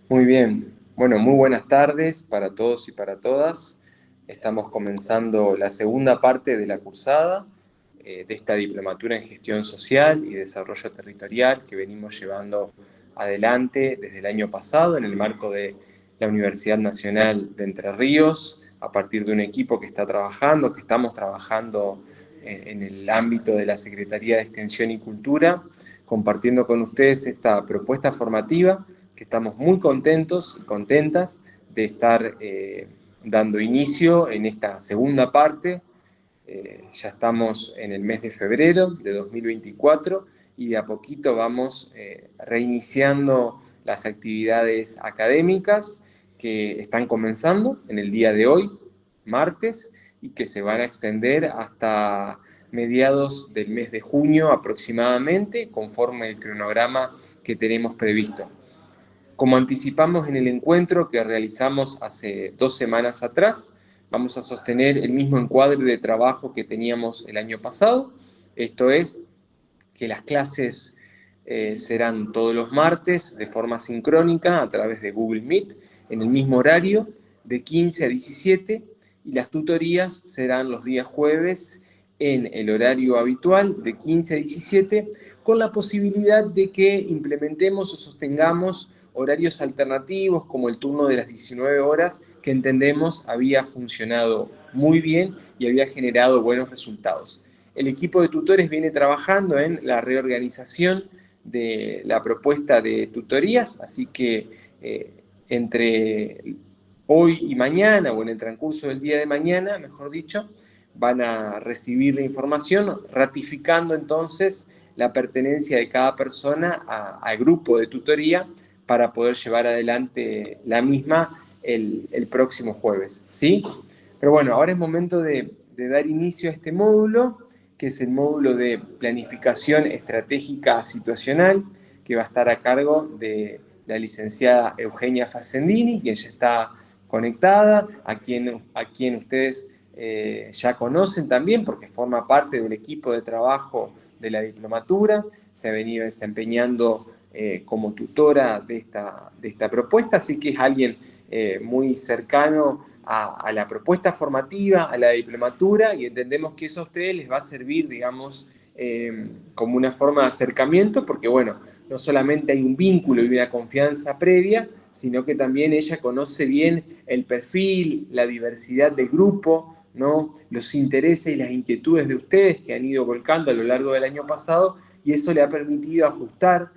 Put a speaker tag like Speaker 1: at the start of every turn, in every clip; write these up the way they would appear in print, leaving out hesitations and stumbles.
Speaker 1: Muy bien. Bueno, muy buenas tardes para todos y para todas. Estamos comenzando la segunda parte de la cursada de esta diplomatura en gestión social y desarrollo territorial que venimos llevando adelante desde el año pasado en el marco de la Universidad Nacional de Entre Ríos, a partir de un equipo que está trabajando, que estamos trabajando en el ámbito de la Secretaría de Extensión y Cultura, compartiendo con ustedes esta propuesta formativa que estamos muy contentos y contentas de estar dando inicio en esta segunda parte. Ya estamos en el mes de febrero de 2024 y de a poquito vamos reiniciando las actividades académicas que están comenzando en el día de hoy, martes, y que se van a extender hasta mediados del mes de junio aproximadamente, conforme el cronograma que tenemos previsto. Como anticipamos en el encuentro que realizamos hace 2 semanas atrás, vamos a sostener el mismo encuadre de trabajo que teníamos el año pasado. Esto es que las clases serán todos los martes de forma sincrónica a través de Google Meet en el mismo horario de 15 a 17 y las tutorías serán los días jueves en el horario habitual de 15 a 17 con la posibilidad de que implementemos o sostengamos horarios alternativos como el turno de las 19 horas que entendemos había funcionado muy bien y había generado buenos resultados. El equipo de tutores viene trabajando en la reorganización de la propuesta de tutorías, así que entre hoy y mañana, o en el transcurso del día de mañana, mejor dicho, van a recibir la información, ratificando entonces la pertenencia de cada persona al grupo de tutoría para poder llevar adelante la misma el próximo jueves, ¿sí? Pero bueno, ahora es momento de dar inicio a este módulo, que es el módulo de planificación estratégica situacional, que va a estar a cargo de la licenciada Eugenia Facendini, quien ya está conectada, a quien ustedes ya conocen también, porque forma parte del equipo de trabajo de la diplomatura, se ha venido desempeñando como tutora de esta propuesta, así que es alguien muy cercano a la propuesta formativa, a la diplomatura, y entendemos que eso a ustedes les va a servir, digamos, como una forma de acercamiento, porque bueno, no solamente hay un vínculo y una confianza previa, sino que también ella conoce bien el perfil, la diversidad del grupo, ¿no? Los intereses y las inquietudes de ustedes que han ido volcando a lo largo del año pasado, y eso le ha permitido ajustar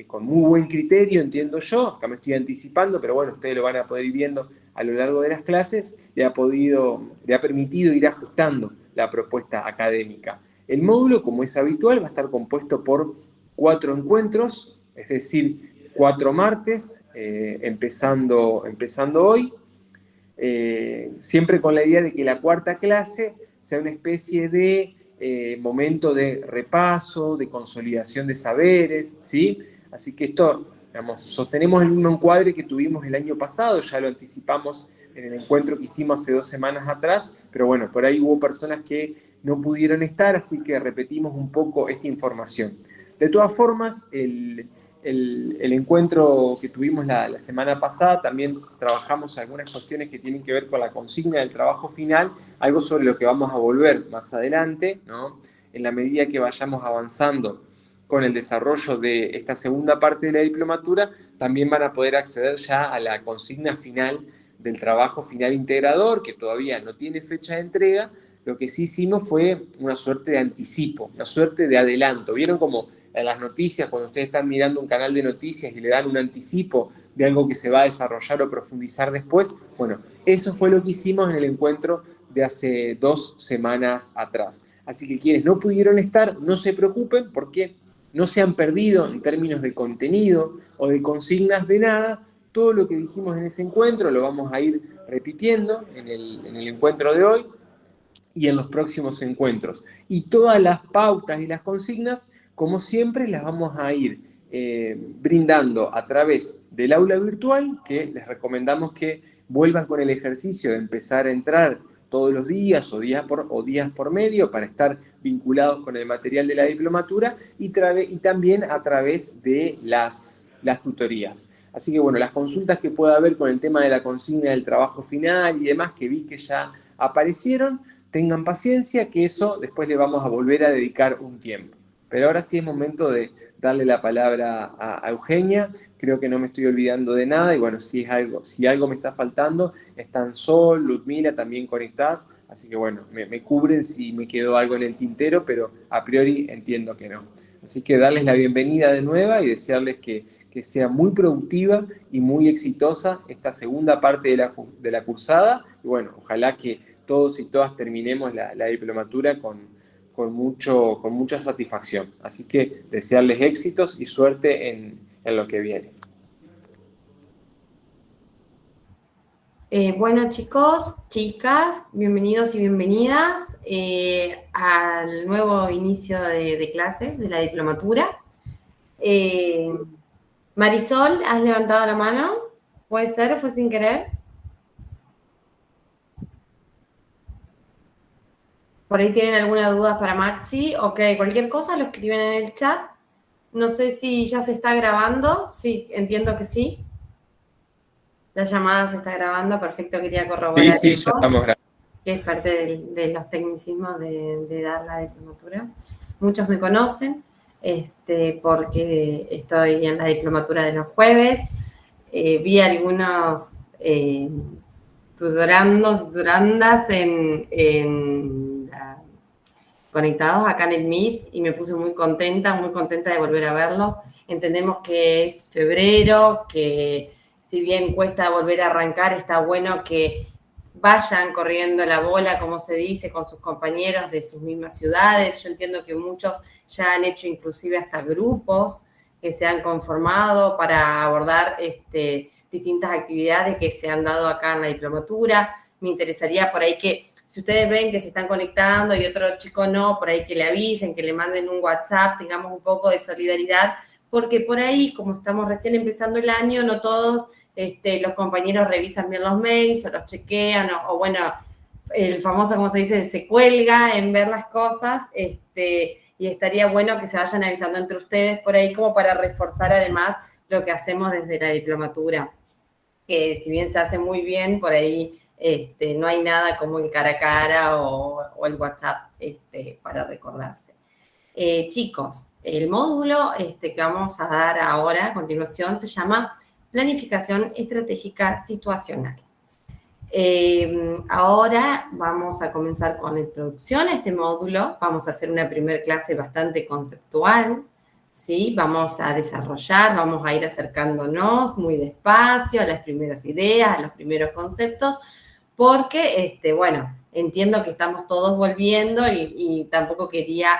Speaker 1: con muy buen criterio, entiendo yo, acá me estoy anticipando, pero bueno, ustedes lo van a poder ir viendo a lo largo de las clases, le ha permitido ir ajustando la propuesta académica. El módulo, como es habitual, va a estar compuesto por 4 encuentros, es decir, 4 martes, empezando hoy, siempre con la idea de que la cuarta clase sea una especie de momento de repaso, de consolidación de saberes, ¿sí? Así que esto, digamos, sostenemos el mismo encuadre que tuvimos el año pasado, ya lo anticipamos en el encuentro que hicimos hace 2 semanas atrás, pero bueno, por ahí hubo personas que no pudieron estar, así que repetimos un poco esta información. De todas formas, el encuentro que tuvimos la semana pasada, también trabajamos algunas cuestiones que tienen que ver con la consigna del trabajo final, algo sobre lo que vamos a volver más adelante, ¿no? En la medida que vayamos avanzando con el desarrollo de esta segunda parte de la diplomatura, también van a poder acceder ya a la consigna final del trabajo final integrador, que todavía no tiene fecha de entrega. Lo que sí hicimos fue una suerte de anticipo, una suerte de adelanto. ¿Vieron como en las noticias, cuando ustedes están mirando un canal de noticias y le dan un anticipo de algo que se va a desarrollar o profundizar después? Bueno, eso fue lo que hicimos en el encuentro de hace 2 semanas atrás. Así que quienes no pudieron estar, no se preocupen porque no se han perdido en términos de contenido o de consignas de nada. Todo lo que dijimos en ese encuentro lo vamos a ir repitiendo en el encuentro de hoy y en los próximos encuentros. Y todas las pautas y las consignas, como siempre, las vamos a ir brindando a través del aula virtual, que les recomendamos que vuelvan con el ejercicio de empezar a entrar todos los días o días por medio para estar vinculados con el material de la diplomatura y también a través de las tutorías. Así que bueno, las consultas que pueda haber con el tema de la consigna del trabajo final y demás, que vi que ya aparecieron, tengan paciencia, que eso después le vamos a volver a dedicar un tiempo. Pero ahora sí es momento de darle la palabra a Eugenia. Creo que no me estoy olvidando de nada y bueno, si algo me está faltando, están Sol, Ludmila también conectadas, así que bueno, me cubren si me quedó algo en el tintero, pero a priori entiendo que no. Así que darles la bienvenida de nuevo y desearles que sea muy productiva y muy exitosa esta segunda parte de la cursada y bueno, ojalá que todos y todas terminemos la diplomatura con mucha satisfacción. Así que desearles éxitos y suerte en lo que viene.
Speaker 2: Bueno, chicos, chicas, bienvenidos y bienvenidas al nuevo inicio de clases de la diplomatura. Marisol, ¿has levantado la mano? ¿Puede ser o fue sin querer? Por ahí tienen alguna duda para Maxi. Ok, cualquier cosa lo escriben en el chat. No sé si ya se está grabando. Sí, entiendo que sí. La llamada se está grabando. Perfecto, quería corroborar
Speaker 1: Sí,
Speaker 2: eso,
Speaker 1: ya estamos grabando.
Speaker 2: que es parte de los tecnicismos de dar la diplomatura. Muchos me conocen porque estoy en la diplomatura de los jueves. Vi algunos tutorandos y tutorandas conectados acá en el Meet y me puse muy contenta de volver a verlos. Entendemos que es febrero, que si bien cuesta volver a arrancar, está bueno que vayan corriendo la bola, como se dice, con sus compañeros de sus mismas ciudades. Yo entiendo que muchos ya han hecho inclusive hasta grupos que se han conformado para abordar distintas actividades que se han dado acá en la diplomatura. Me interesaría por ahí que, si ustedes ven que se están conectando y otro chico no, por ahí que le avisen, que le manden un WhatsApp, tengamos un poco de solidaridad, porque por ahí, como estamos recién empezando el año, no todos los compañeros revisan bien los mails o los chequean, o bueno, el famoso, como se dice, se cuelga en ver las cosas, y estaría bueno que se vayan avisando entre ustedes por ahí como para reforzar además lo que hacemos desde la diplomatura, que si bien se hace muy bien, por ahí no hay nada como el cara a cara o el WhatsApp para recordarse. Chicos, el módulo que vamos a dar ahora a continuación se llama Planificación Estratégica Situacional. Ahora vamos a comenzar con la introducción a este módulo. Vamos a hacer una primera clase bastante conceptual, ¿sí? Vamos a desarrollar, vamos a ir acercándonos muy despacio a las primeras ideas, a los primeros conceptos, porque, bueno, entiendo que estamos todos volviendo y tampoco quería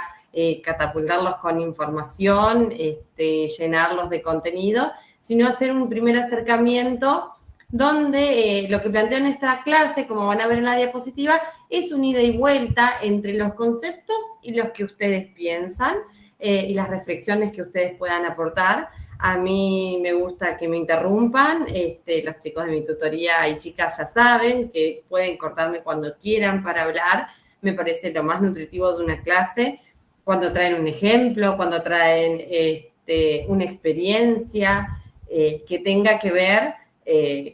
Speaker 2: catapultarlos con información, llenarlos de contenido, sino hacer un primer acercamiento donde lo que planteo en esta clase, como van a ver en la diapositiva, es un ida y vuelta entre los conceptos y los que ustedes piensan y las reflexiones que ustedes puedan aportar. A mí me gusta que me interrumpan, los chicos de mi tutoría y chicas ya saben que pueden cortarme cuando quieran para hablar. Me parece lo más nutritivo de una clase, cuando traen un ejemplo, cuando traen una experiencia que tenga que ver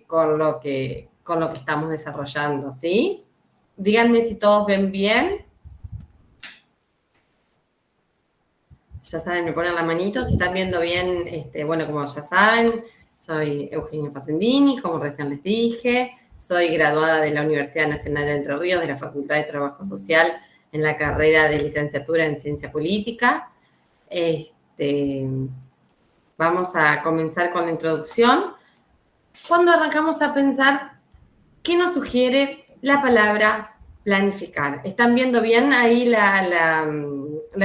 Speaker 2: con lo que estamos desarrollando, ¿sí? Díganme si todos ven bien. Ya saben, me ponen la manito si están viendo bien. Bueno, como ya saben, soy Eugenia Facendini, como recién les dije. Soy graduada de la Universidad Nacional de Entre Ríos, de la Facultad de Trabajo Social, en la carrera de licenciatura en Ciencia Política. Vamos a comenzar con la introducción. Cuando arrancamos a pensar, ¿qué nos sugiere la palabra planificar? ¿Están viendo bien ahí la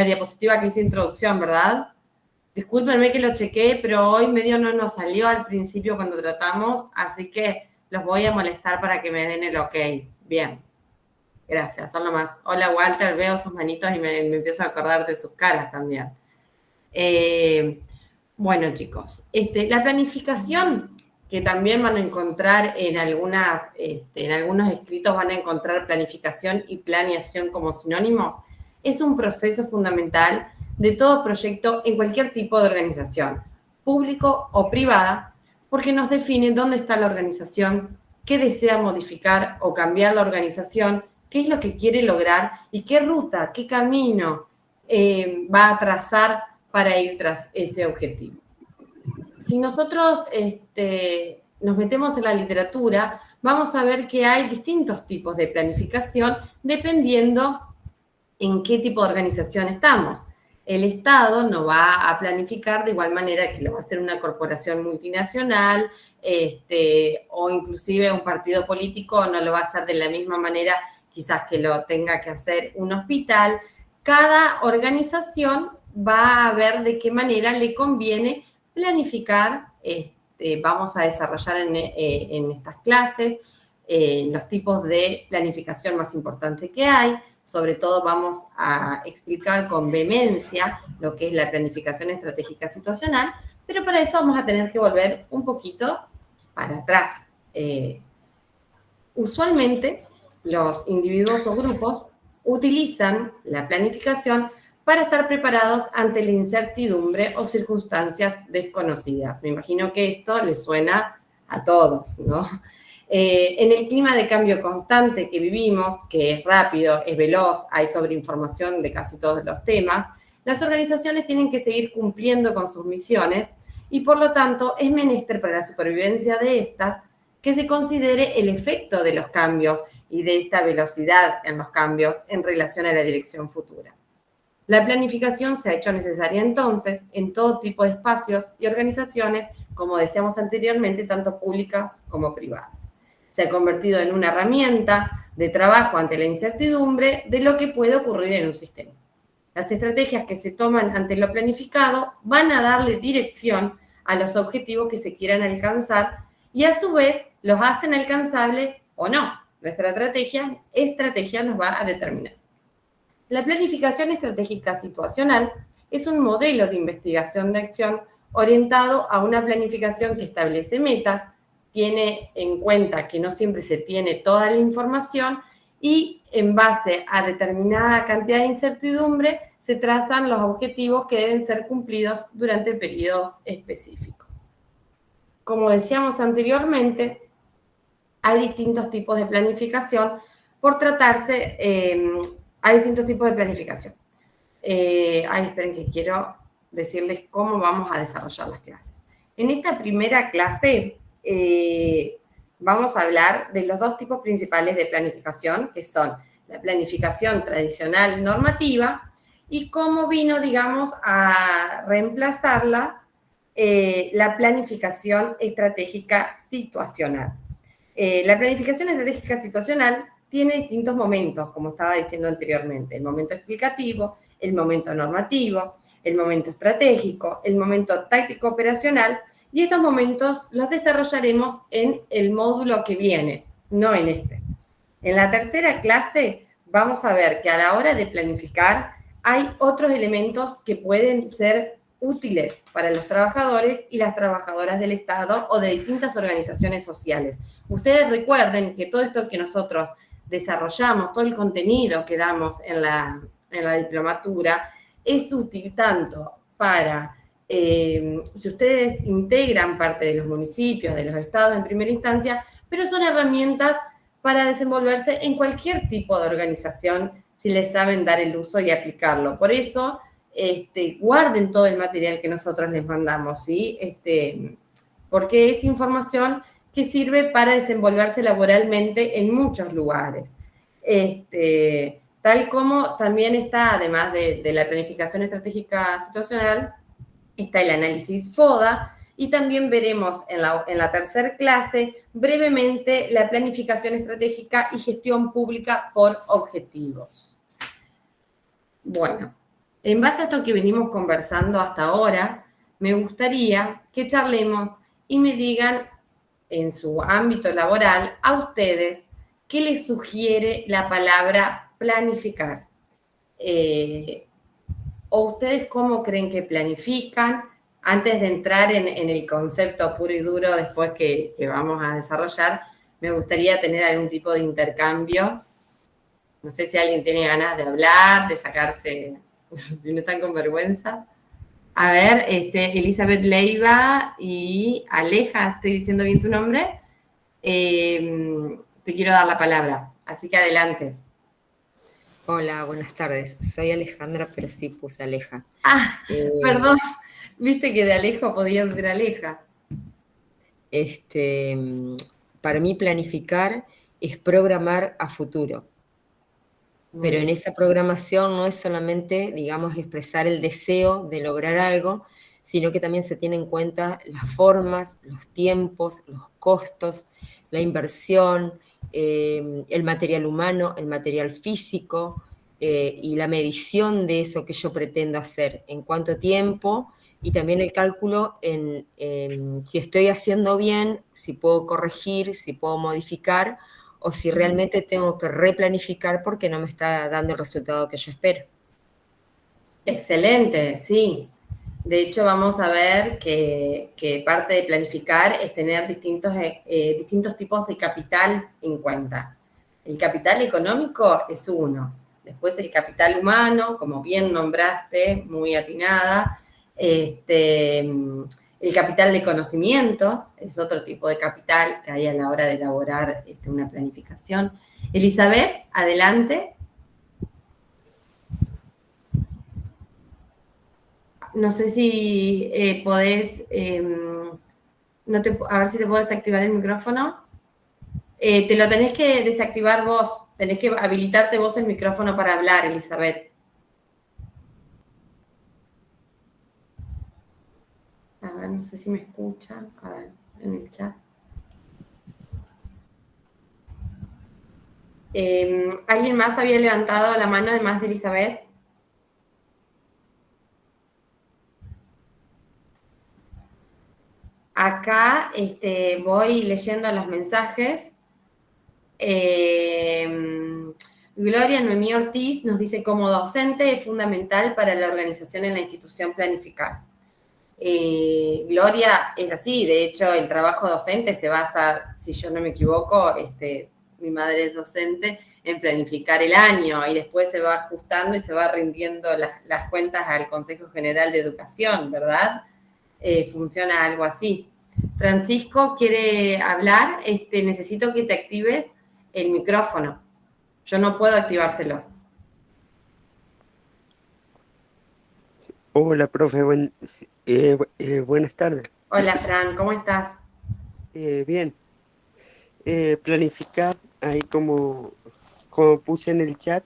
Speaker 2: diapositiva que hice introducción, verdad? Discúlpenme que lo chequeé, pero hoy medio no nos salió al principio cuando tratamos, así que los voy a molestar para que me den el ok. Bien. Gracias, son lo más. Hola, Walter, veo sus manitos y me empiezo a acordar de sus caras también. Bueno, chicos, la planificación, que también van a encontrar en algunos escritos, van a encontrar planificación y planeación como sinónimos, es un proceso fundamental de todo proyecto en cualquier tipo de organización, público o privada, porque nos define dónde está la organización, qué desea modificar o cambiar la organización, qué es lo que quiere lograr y qué ruta, qué camino va a trazar para ir tras ese objetivo. Si nosotros nos metemos en la literatura, vamos a ver que hay distintos tipos de planificación dependiendo en qué tipo de organización estamos. El Estado no va a planificar de igual manera que lo va a hacer una corporación multinacional, o inclusive un partido político no lo va a hacer de la misma manera quizás que lo tenga que hacer un hospital. Cada organización va a ver de qué manera le conviene planificar. Vamos a desarrollar en estas clases los tipos de planificación más importantes que hay. Sobre todo vamos a explicar con vehemencia lo que es la planificación estratégica situacional, pero para eso vamos a tener que volver un poquito para atrás. Usualmente los individuos o grupos utilizan la planificación para estar preparados ante la incertidumbre o circunstancias desconocidas. Me imagino que esto les suena a todos, ¿no? En el clima de cambio constante que vivimos, que es rápido, es veloz, hay sobreinformación de casi todos los temas, las organizaciones tienen que seguir cumpliendo con sus misiones y por lo tanto es menester para la supervivencia de estas que se considere el efecto de los cambios y de esta velocidad en los cambios en relación a la dirección futura. La planificación se ha hecho necesaria entonces en todo tipo de espacios y organizaciones, como decíamos anteriormente, tanto públicas como privadas. Se ha convertido en una herramienta de trabajo ante la incertidumbre de lo que puede ocurrir en un sistema. Las estrategias que se toman ante lo planificado van a darle dirección a los objetivos que se quieran alcanzar y a su vez los hacen alcanzables o no. Nuestra estrategia nos va a determinar. La planificación estratégica situacional es un modelo de investigación de acción orientado a una planificación que establece metas, tiene en cuenta que no siempre se tiene toda la información y en base a determinada cantidad de incertidumbre se trazan los objetivos que deben ser cumplidos durante periodos específicos. Como decíamos anteriormente, hay distintos tipos de planificación hay distintos tipos de planificación. Esperen que quiero decirles cómo vamos a desarrollar las clases. En esta primera clase vamos a hablar de los dos tipos principales de planificación, que son la planificación tradicional normativa y cómo vino, digamos, a reemplazarla la planificación estratégica situacional. La planificación estratégica situacional tiene distintos momentos, como estaba diciendo anteriormente, el momento explicativo, el momento normativo, el momento estratégico, el momento táctico operacional, y estos momentos los desarrollaremos en el módulo que viene, no en este. En la tercera clase vamos a ver que a la hora de planificar hay otros elementos que pueden ser útiles para los trabajadores y las trabajadoras del Estado o de distintas organizaciones sociales. Ustedes recuerden que todo esto que nosotros desarrollamos, todo el contenido que damos en la diplomatura, es útil tanto para, si ustedes integran parte de los municipios, de los estados en primera instancia, pero son herramientas para desenvolverse en cualquier tipo de organización si les saben dar el uso y aplicarlo. Por eso, guarden todo el material que nosotros les mandamos, ¿sí? Porque es información que sirve para desenvolverse laboralmente en muchos lugares. Tal como también está, además de la planificación estratégica situacional, está el análisis FODA, y también veremos en la tercera clase brevemente la planificación estratégica y gestión pública por objetivos. Bueno, en base a esto que venimos conversando hasta ahora, me gustaría que charlemos y me digan en su ámbito laboral a ustedes qué les sugiere la palabra planificar. ¿O ustedes cómo creen que planifican? Antes de entrar en el concepto puro y duro después que vamos a desarrollar, me gustaría tener algún tipo de intercambio. No sé si alguien tiene ganas de hablar, de sacarse, si no están con vergüenza. A ver, Elizabeth Leiva y Aleja, ¿estoy diciendo bien tu nombre? Te quiero dar la palabra, así que adelante.
Speaker 3: Hola, buenas tardes. Soy Alejandra, pero sí puse Aleja.
Speaker 2: Ah,
Speaker 3: Eh,
Speaker 2: perdón, viste que de Alejo podía ser Aleja.
Speaker 3: este, para mí planificar es programar a futuro,
Speaker 2: Muy
Speaker 3: pero en
Speaker 2: bien.
Speaker 3: esa programación no es solamente, digamos, expresar el deseo de lograr algo, sino que también se tienen en cuenta las formas, los tiempos, los costos, la inversión, el material humano, el material físico, y la medición de eso que yo pretendo hacer, en cuánto tiempo, y también el cálculo en si estoy haciendo bien, si puedo corregir, si puedo modificar, o si realmente tengo que replanificar porque no me está dando el resultado que yo espero.
Speaker 2: Excelente, sí. De hecho, vamos a ver que parte de planificar es tener distintos tipos de capital en cuenta. El capital económico es uno. Después el capital humano, como bien nombraste, muy atinada. El capital de conocimiento es otro tipo de capital que hay a la hora de elaborar una planificación. Elizabeth, adelante. No sé si podés, a ver si te puedo desactivar el micrófono. Te lo tenés que desactivar vos, tenés que habilitarte vos el micrófono para hablar, Elizabeth. A ver, no sé si me escucha. A ver, en el chat. ¿Alguien más había levantado la mano además de Elizabeth? Acá voy leyendo los mensajes. Gloria Noemí Ortiz nos dice, como docente es fundamental para la organización en la institución planificar. Gloria, es así, de hecho el trabajo docente se basa, si yo no me equivoco, mi madre es docente, en planificar el año y después se va ajustando y se va rindiendo las cuentas al Consejo General de Educación, ¿verdad? Funciona algo así. Francisco quiere hablar, necesito que te actives el micrófono. Yo no puedo activárselos.
Speaker 4: Hola, profe, buenas tardes.
Speaker 2: Hola, Fran, ¿cómo estás?
Speaker 4: Bien, planificar, ahí como puse en el chat,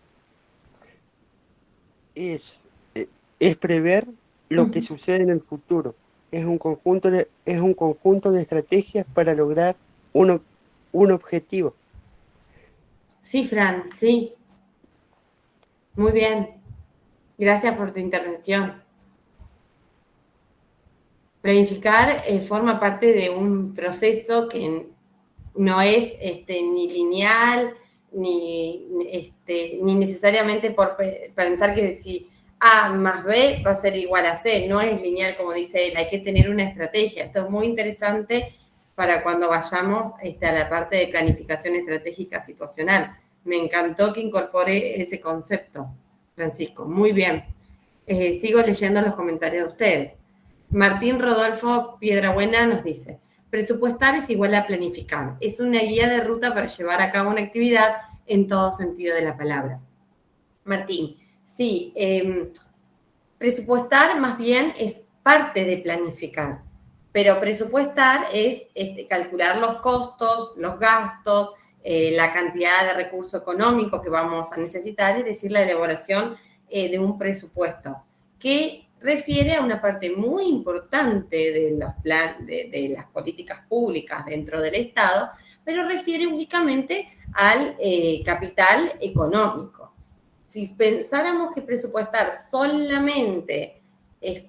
Speaker 4: es, eh, es prever lo que sucede en el futuro. Es un conjunto de estrategias para lograr un objetivo.
Speaker 2: Sí, Fran, sí. Muy bien. Gracias por tu intervención. Planificar forma parte de un proceso que no es ni lineal, ni necesariamente por pensar que si A más B va a ser igual a C. No es lineal, como dice él, hay que tener una estrategia. Esto es muy interesante para cuando vayamos a la parte de planificación estratégica situacional. Me encantó que incorpore ese concepto, Francisco. Muy bien. Sigo leyendo los comentarios de ustedes. Martín Rodolfo Piedrabuena nos dice, presupuestar es igual a planificar. Es una guía de ruta para llevar a cabo una actividad en todo sentido de la palabra. Martín, sí, presupuestar más bien es parte de planificar, pero presupuestar es calcular los costos, los gastos, la cantidad de recurso económico que vamos a necesitar, es decir, la elaboración de un presupuesto, que refiere a una parte muy importante de las políticas públicas dentro del Estado, pero refiere únicamente al capital económico. Si pensáramos que presupuestar solamente es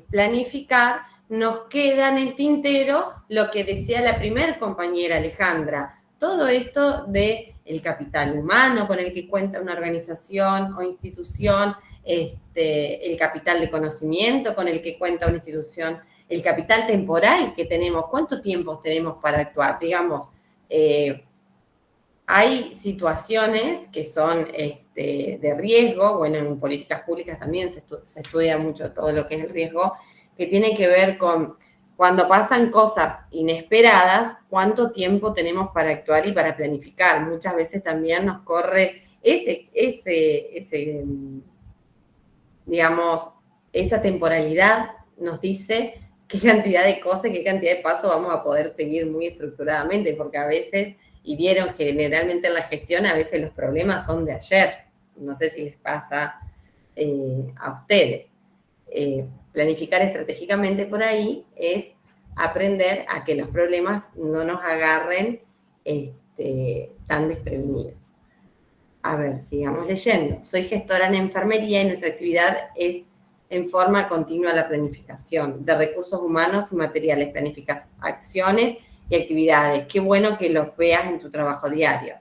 Speaker 2: planificar, nos queda en el tintero lo que decía la primer compañera Alejandra, todo esto del capital humano con el que cuenta una organización o institución, el capital de conocimiento con el que cuenta una institución, el capital temporal que tenemos, cuánto tiempo tenemos para actuar, digamos, hay situaciones que son de riesgo, bueno, en políticas públicas también se estudia mucho todo lo que es el riesgo, que tiene que ver con cuando pasan cosas inesperadas, cuánto tiempo tenemos para actuar y para planificar. Muchas veces también nos corre digamos, esa temporalidad nos dice qué cantidad de cosas, qué cantidad de pasos vamos a poder seguir muy estructuradamente, porque a veces, y vieron generalmente en la gestión, a veces los problemas son de ayer. No sé si les pasa a ustedes. Planificar estratégicamente por ahí es aprender a que los problemas no nos agarren tan desprevenidos. A ver, sigamos leyendo. Soy gestora en enfermería y nuestra actividad es en forma continua la planificación de recursos humanos y materiales, planificas acciones y actividades. Qué bueno que los veas en tu trabajo diario.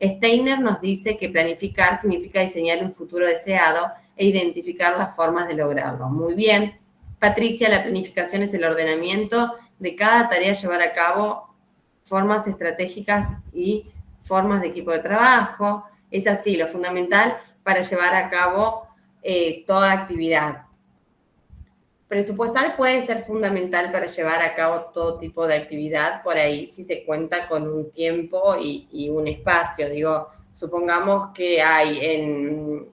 Speaker 2: Steiner nos dice que planificar significa diseñar un futuro deseado e identificar las formas de lograrlo. Muy bien. Patricia, la planificación es el ordenamiento de cada tarea a llevar a cabo, formas estratégicas y formas de equipo de trabajo. Es así, lo fundamental para llevar a cabo toda actividad. Presupuestar puede ser fundamental para llevar a cabo todo tipo de actividad, por ahí si se cuenta con un tiempo y un espacio. Digo, supongamos que hay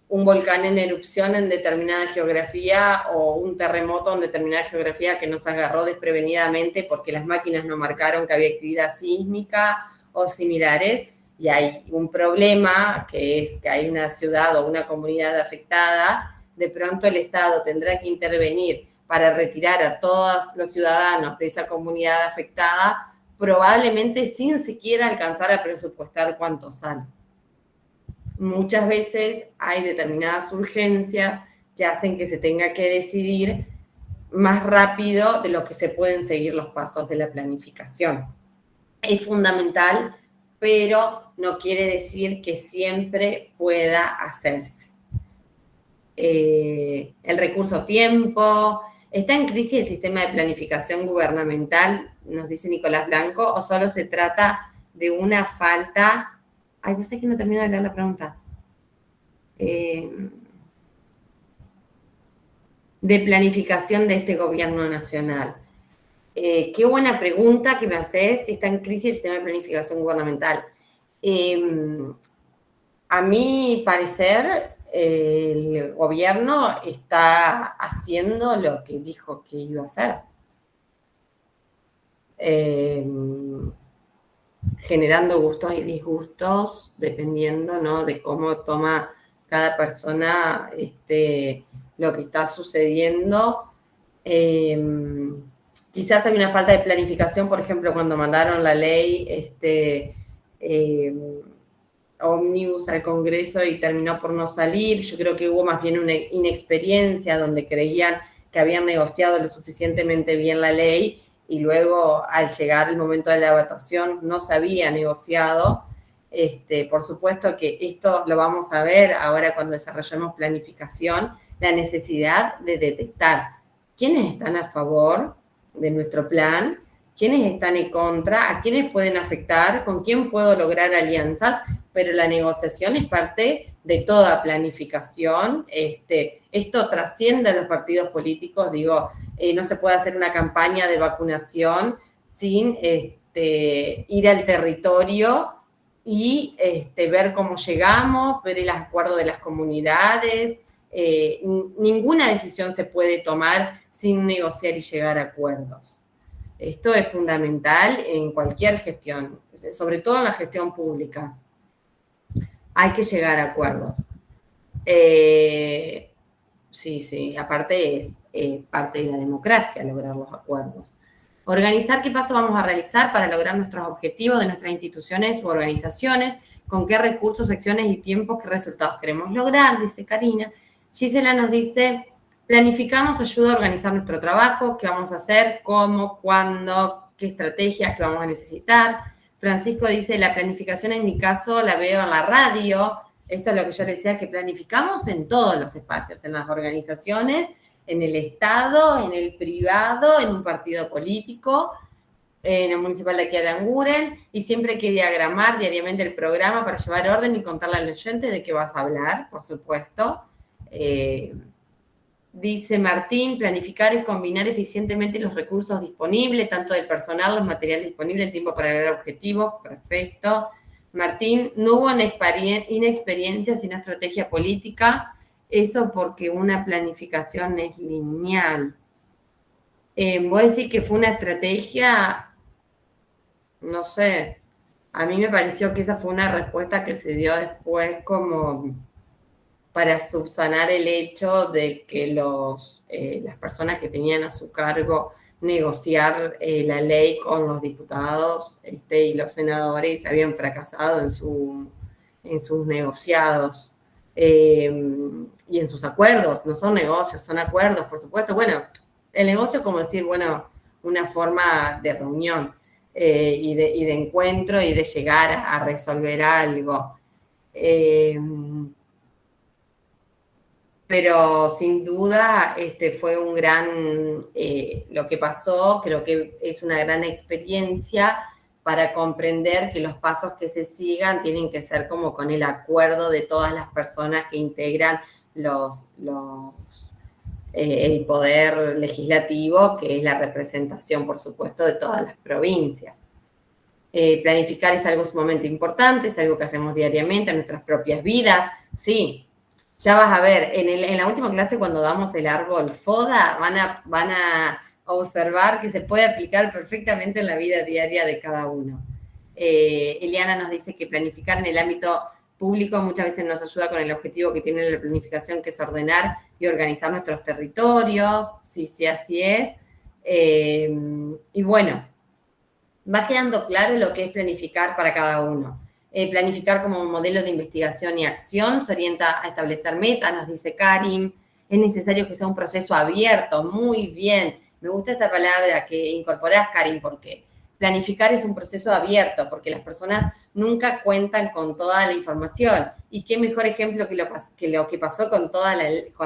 Speaker 2: un volcán en erupción en determinada geografía o un terremoto en determinada geografía que nos agarró desprevenidamente porque las máquinas no marcaron que había actividad sísmica o similares, y hay un problema que es que hay una ciudad o una comunidad afectada. De pronto el Estado tendrá que intervenir para retirar a todos los ciudadanos de esa comunidad afectada, probablemente sin siquiera alcanzar a presupuestar cuánto sale. Muchas veces hay determinadas urgencias que hacen que se tenga que decidir más rápido de lo que se pueden seguir los pasos de la planificación. Es fundamental, pero no quiere decir que siempre pueda hacerse. El recurso tiempo. ¿Está en crisis el sistema de planificación gubernamental, nos dice Nicolás Blanco, o solo se trata de una falta? Ay, vos sabés que no termino de leer la pregunta. De planificación de este gobierno nacional. Qué buena pregunta que me haces, si está en crisis el sistema de planificación gubernamental. A mi parecer, el gobierno está haciendo lo que dijo que iba a hacer. Generando gustos y disgustos, dependiendo, ¿no?, de cómo toma cada persona lo que está sucediendo. Quizás hay una falta de planificación, por ejemplo, cuando mandaron la ley ómnibus al Congreso y terminó por no salir. Yo creo que hubo más bien una inexperiencia donde creían que habían negociado lo suficientemente bien la ley y luego al llegar el momento de la votación no se había negociado. Por supuesto que esto lo vamos a ver ahora cuando desarrollemos planificación, la necesidad de detectar quiénes están a favor de nuestro plan, quiénes están en contra, a quiénes pueden afectar, con quién puedo lograr alianzas, pero la negociación es parte de toda planificación. Esto trasciende a los partidos políticos, digo, no se puede hacer una campaña de vacunación sin ir al territorio y ver cómo llegamos, ver el acuerdo de las comunidades. Ninguna decisión se puede tomar sin negociar y llegar a acuerdos. Esto es fundamental en cualquier gestión, sobre todo en la gestión pública. Hay que llegar a acuerdos. Sí, aparte es parte de la democracia lograr los acuerdos. Organizar qué paso vamos a realizar para lograr nuestros objetivos de nuestras instituciones u organizaciones, con qué recursos, acciones y tiempos, qué resultados queremos lograr, dice Karina. Gisela nos dice, planificamos ayuda a organizar nuestro trabajo, qué vamos a hacer, cómo, cuándo, qué estrategias que vamos a necesitar. Francisco dice, la planificación en mi caso la veo en la radio. Esto es lo que yo les decía, que planificamos en todos los espacios, en las organizaciones, en el Estado, en el privado, en un partido político. en el municipal de aquí a Languren, y siempre hay que diagramar diariamente el programa para llevar orden y contarle al oyente de qué vas a hablar, por supuesto. Dice Martín, planificar es combinar eficientemente los recursos disponibles, tanto del personal, los materiales disponibles, el tiempo para lograr objetivos. Perfecto. Martín, no hubo inexperiencia sino estrategia política. Eso porque una planificación es lineal. Voy a decir que fue una estrategia, no sé, a mí me pareció que esa fue una respuesta que se dio después como para subsanar el hecho de que las personas que tenían a su cargo negociar la ley con los diputados y los senadores habían fracasado en sus negociados y en sus acuerdos. No son negocios, son acuerdos, por supuesto. Bueno, el negocio como decir, bueno, una forma de reunión y de encuentro y de llegar a resolver algo. Pero sin duda fue un gran, lo que pasó, creo que es una gran experiencia para comprender que los pasos que se sigan tienen que ser como con el acuerdo de todas las personas que integran el poder legislativo, que es la representación, por supuesto, de todas las provincias. Planificar es algo sumamente importante, es algo que hacemos diariamente en nuestras propias vidas, sí. Ya vas a ver, en la última clase cuando damos el árbol FODA, van a observar que se puede aplicar perfectamente en la vida diaria de cada uno. Eliana nos dice que planificar en el ámbito público muchas veces nos ayuda con el objetivo que tiene la planificación, que es ordenar y organizar nuestros territorios. Sí, así es. Y bueno, va quedando claro lo que es planificar para cada uno. Planificar como un modelo de investigación y acción se orienta a establecer metas, nos dice Karim. Es necesario que sea un proceso abierto, muy bien. Me gusta esta palabra que incorporás, Karim, porque planificar es un proceso abierto, porque las personas nunca cuentan con toda la información. Y qué mejor ejemplo que lo que pasó con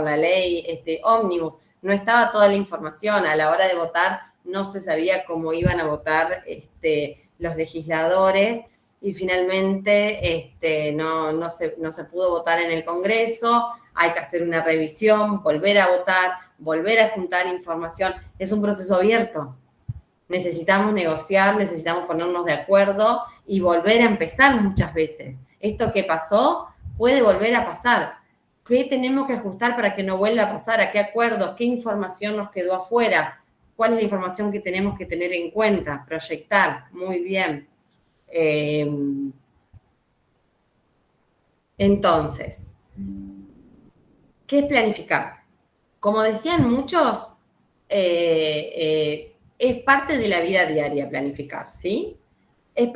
Speaker 2: la ley Ómnibus. No estaba toda la información. A la hora de votar no se sabía cómo iban a votar los legisladores. Y finalmente no se pudo votar en el Congreso, hay que hacer una revisión, volver a votar, volver a juntar información. Es un proceso abierto. Necesitamos negociar, necesitamos ponernos de acuerdo y volver a empezar muchas veces. Esto que pasó puede volver a pasar. ¿Qué tenemos que ajustar para que no vuelva a pasar? ¿A qué acuerdos? ¿Qué información nos quedó afuera? ¿Cuál es la información que tenemos que tener en cuenta? Proyectar. Muy bien. Entonces, ¿qué es planificar? Como decían muchos, es parte de la vida diaria planificar, ¿sí? Si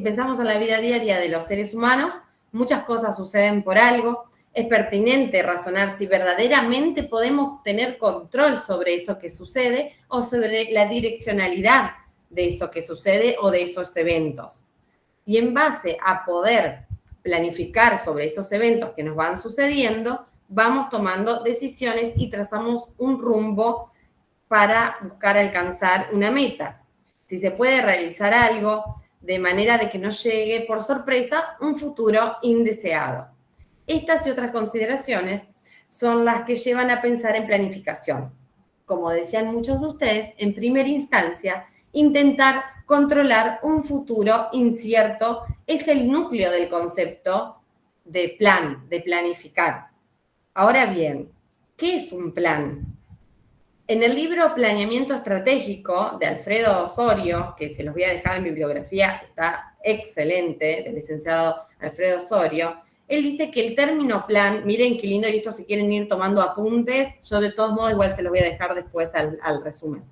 Speaker 2: pensamos en la vida diaria de los seres humanos, muchas cosas suceden por algo. Es pertinente razonar si verdaderamente podemos tener control sobre eso que sucede o sobre la direccionalidad de eso que sucede o de esos eventos. Y en base a poder planificar sobre esos eventos que nos van sucediendo, vamos tomando decisiones y trazamos un rumbo para buscar alcanzar una meta. Si se puede realizar algo de manera de que no llegue por sorpresa un futuro indeseado. Estas y otras consideraciones son las que llevan a pensar en planificación. Como decían muchos de ustedes, en primera instancia, intentar controlar un futuro incierto es el núcleo del concepto de plan, de planificar. Ahora bien, ¿qué es un plan? En el libro Planeamiento Estratégico de Alfredo Osorio, que se los voy a dejar en bibliografía, está excelente, del licenciado Alfredo Osorio, él dice que el término plan, miren qué lindo, y esto si quieren ir tomando apuntes, yo de todos modos igual se los voy a dejar después al resumen.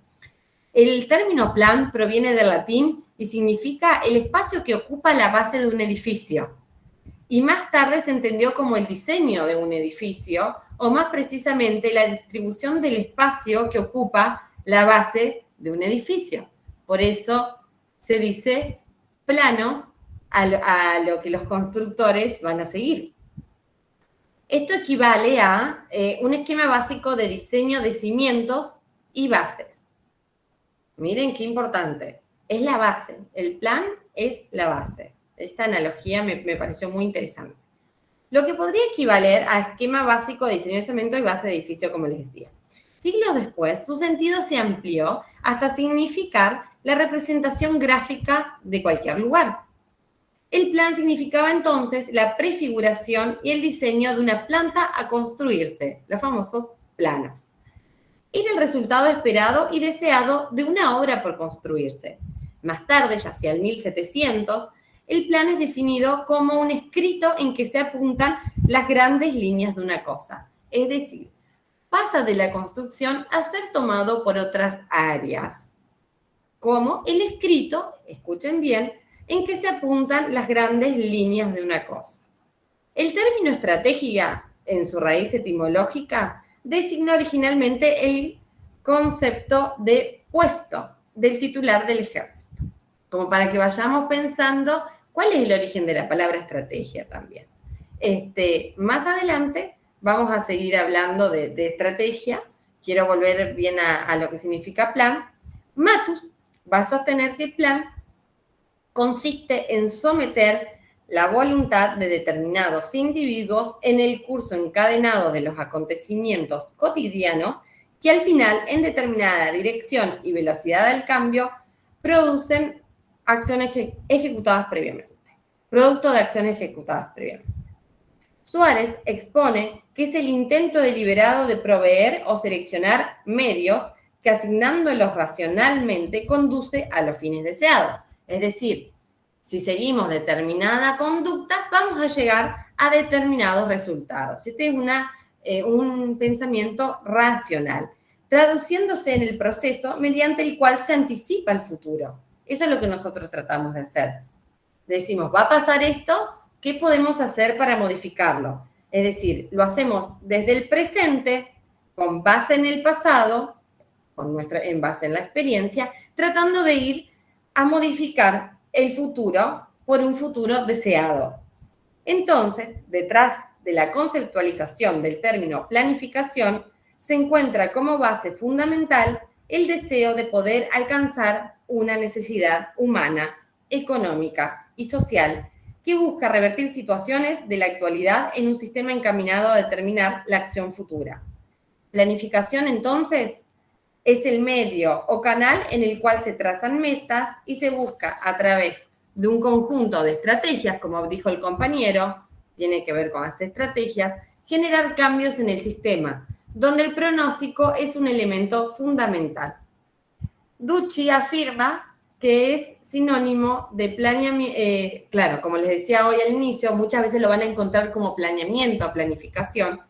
Speaker 2: El término plan proviene del latín y significa el espacio que ocupa la base de un edificio. Y más tarde se entendió como el diseño de un edificio, o más precisamente la distribución del espacio que ocupa la base de un edificio. Por eso se dice planos a lo que los constructores van a seguir. Esto equivale a un esquema básico de diseño de cimientos y bases. Miren qué importante. Es la base. El plan es la base. Esta analogía me pareció muy interesante. Lo que podría equivaler a esquema básico de diseño de cemento y base de edificio, como les decía. Siglos después, su sentido se amplió hasta significar la representación gráfica de cualquier lugar. El plan significaba entonces la prefiguración y el diseño de una planta a construirse, los famosos planos. Era el resultado esperado y deseado de una obra por construirse. Más tarde, ya hacia el 1700, el plan es definido como un escrito en que se apuntan las grandes líneas de una cosa. Es decir, pasa de la construcción a ser tomado por otras áreas, como el escrito, escuchen bien, en que se apuntan las grandes líneas de una cosa. El término estrategia, en su raíz etimológica, designa originalmente el concepto de puesto del titular del ejército, como para que vayamos pensando cuál es el origen de la palabra estrategia también. Más adelante vamos a seguir hablando de estrategia. Quiero volver bien a lo que significa plan. Matus va a sostener que el plan consiste en someter la voluntad de determinados individuos en el curso encadenado de los acontecimientos cotidianos que al final, en determinada dirección y velocidad del cambio, producen acciones ejecutadas previamente. Producto de acciones ejecutadas previamente. Suárez expone que es el intento deliberado de proveer o seleccionar medios que asignándolos racionalmente conduce a los fines deseados. Es decir, si seguimos determinada conducta, vamos a llegar a determinados resultados. Este es un pensamiento racional, traduciéndose en el proceso mediante el cual se anticipa el futuro. Eso es lo que nosotros tratamos de hacer. Decimos, va a pasar esto, ¿qué podemos hacer para modificarlo? Es decir, lo hacemos desde el presente, con base en el pasado, en base en la experiencia, tratando de ir a modificar el futuro por un futuro deseado. Entonces, detrás de la conceptualización del término planificación, se encuentra como base fundamental el deseo de poder alcanzar una necesidad humana, económica y social que busca revertir situaciones de la actualidad en un sistema encaminado a determinar la acción futura. Planificación, entonces, es el medio o canal en el cual se trazan metas y se busca a través de un conjunto de estrategias, como dijo el compañero, tiene que ver con las estrategias, generar cambios en el sistema, donde el pronóstico es un elemento fundamental. Ducci afirma que es sinónimo de planeamiento, claro, como les decía hoy al inicio, muchas veces lo van a encontrar como planeamiento, planificación.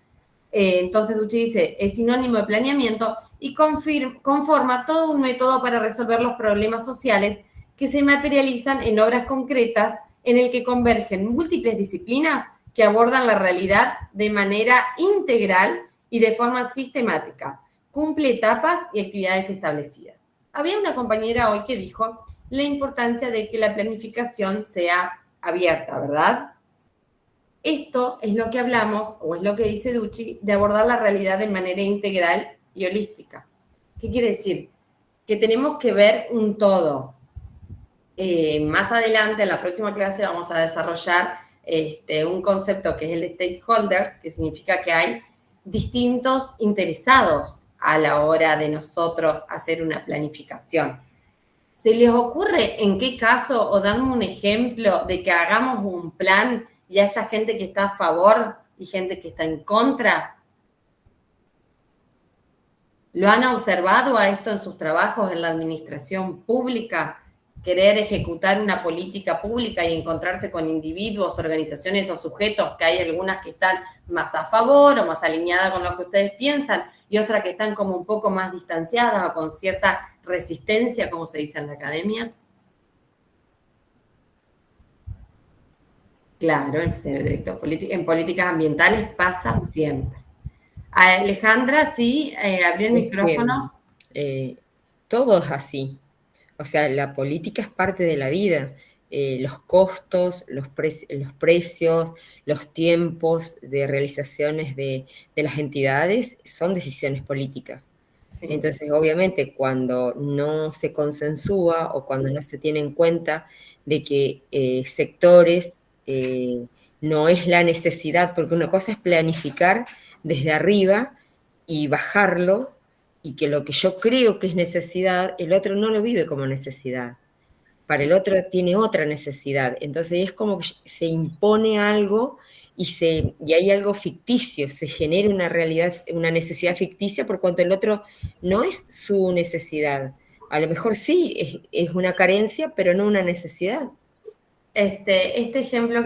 Speaker 2: Entonces Ducci dice, es sinónimo de planeamiento y conforma todo un método para resolver los problemas sociales que se materializan en obras concretas en el que convergen múltiples disciplinas que abordan la realidad de manera integral y de forma sistemática. Cumple etapas y actividades establecidas. Había una compañera hoy que dijo la importancia de que la planificación sea abierta, ¿verdad? Esto es lo que hablamos, o es lo que dice Ducci, de abordar la realidad de manera integral y holística. ¿Qué quiere decir? Que tenemos que ver un todo. Más adelante, en la próxima clase, vamos a desarrollar un concepto que es el stakeholders, que significa que hay distintos interesados a la hora de nosotros hacer una planificación. ¿Se les ocurre en qué caso, o danme un ejemplo de que hagamos un plan y haya gente que está a favor y gente que está en contra? ¿Lo han observado a esto en sus trabajos en la administración pública? Querer ejecutar una política pública y encontrarse con individuos, organizaciones o sujetos, que hay algunas que están más a favor o más alineadas con lo que ustedes piensan y otras que están como un poco más distanciadas o con cierta resistencia, como se dice en la academia. Claro, en políticas ambientales pasa siempre. Alejandra, sí, abrí el micrófono.
Speaker 3: Todo es así. O sea, la política es parte de la vida. Los costos, los precios, los tiempos de realizaciones de las entidades son decisiones políticas.
Speaker 2: Sí.
Speaker 3: Entonces, obviamente, cuando no se consensúa o cuando no se tiene en cuenta de que sectores no es la necesidad, porque una cosa es planificar desde arriba y bajarlo, y que lo que yo creo que es necesidad, el otro no lo vive como necesidad. Para el otro tiene otra necesidad. Entonces es como que se impone algo y hay algo ficticio, se genera una realidad, una necesidad ficticia por cuanto el otro no es su necesidad. A lo mejor sí, es una carencia, pero no una necesidad.
Speaker 2: Este ejemplo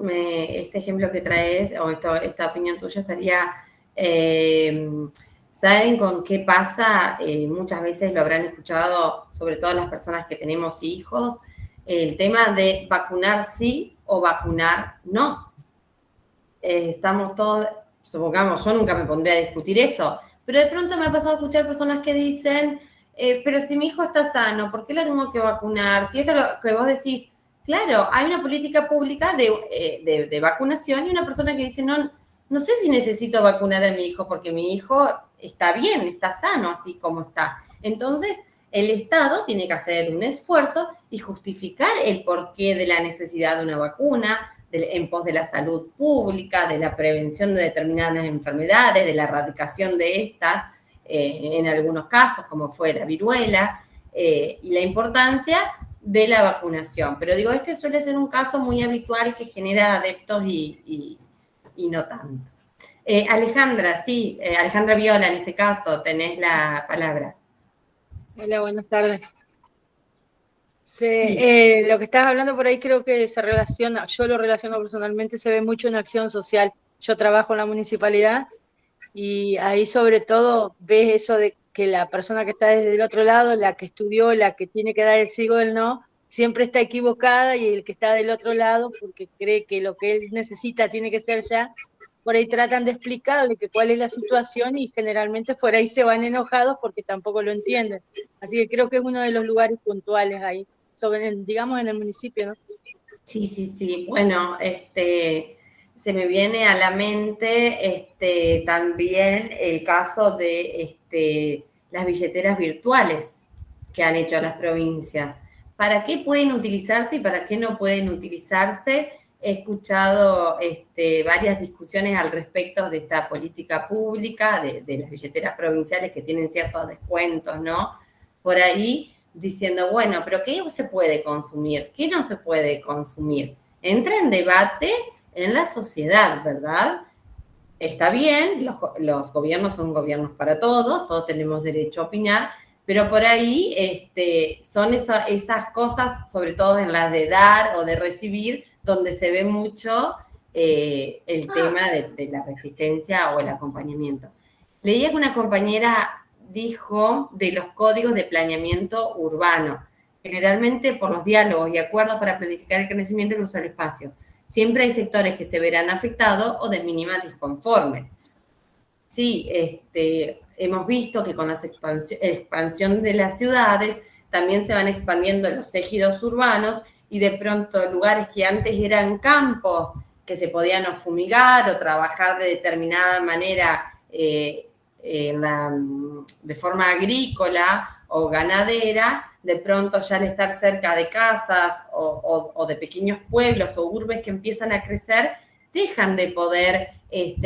Speaker 2: este ejemplo que traes, o esta opinión tuya estaría, ¿saben con qué pasa? Muchas veces lo habrán escuchado, sobre todo las personas que tenemos hijos, el tema de vacunar sí o vacunar no. Estamos todos, supongamos, yo nunca me pondré a discutir eso, pero de pronto me ha pasado a escuchar personas que dicen, pero si mi hijo está sano, ¿por qué lo tengo que vacunar? Si esto es lo que vos decís, claro, hay una política pública de vacunación y una persona que dice, no sé si necesito vacunar a mi hijo porque mi hijo está bien, está sano así como está. Entonces, el Estado tiene que hacer un esfuerzo y justificar el porqué de la necesidad de una vacuna, en pos de la salud pública, de la prevención de determinadas enfermedades, de la erradicación de estas, en algunos casos, como fue la viruela, y la importancia de la vacunación. Pero digo, este suele ser un caso muy habitual que genera adeptos y no tanto. Alejandra, sí, Alejandra Viola en este caso, tenés la palabra.
Speaker 5: Hola, buenas tardes.
Speaker 2: Sí.
Speaker 5: Lo que estás hablando por ahí creo que se relaciona, yo lo relaciono personalmente, se ve mucho en acción social. Yo trabajo en la municipalidad y ahí sobre todo ves eso de que la persona que está desde el otro lado, la que estudió, la que tiene que dar el sí o el no, siempre está equivocada, y el que está del otro lado, porque cree que lo que él necesita tiene que ser ya, por ahí tratan de explicarle que cuál es la situación y generalmente por ahí se van enojados porque tampoco lo entienden. Así que creo que es uno de los lugares puntuales ahí, digamos en el municipio, ¿no?
Speaker 2: Sí. Bueno, se me viene a la mente también el caso de las billeteras virtuales que han hecho las provincias. ¿Para qué pueden utilizarse y para qué no pueden utilizarse? He escuchado varias discusiones al respecto de esta política pública, de las billeteras provinciales que tienen ciertos descuentos, ¿no? Por ahí, diciendo, bueno, pero ¿qué se puede consumir? ¿Qué no se puede consumir? Entra en debate en la sociedad, ¿verdad? Está bien, los gobiernos son gobiernos para todos tenemos derecho a opinar, pero por ahí son esas cosas, sobre todo en las de dar o de recibir, donde se ve mucho el tema de la resistencia o el acompañamiento. Leía que una compañera dijo de los códigos de planeamiento urbano, generalmente por los diálogos y acuerdos para planificar el crecimiento y el uso del espacio. Siempre hay sectores que se verán afectados o de mínima disconformes. Sí, hemos visto que con la expansión de las ciudades también se van expandiendo los ejidos urbanos y de pronto lugares que antes eran campos que se podían o fumigar o trabajar de determinada manera de forma agrícola o ganadera, de pronto ya al estar cerca de casas o de pequeños pueblos o urbes que empiezan a crecer, dejan de poder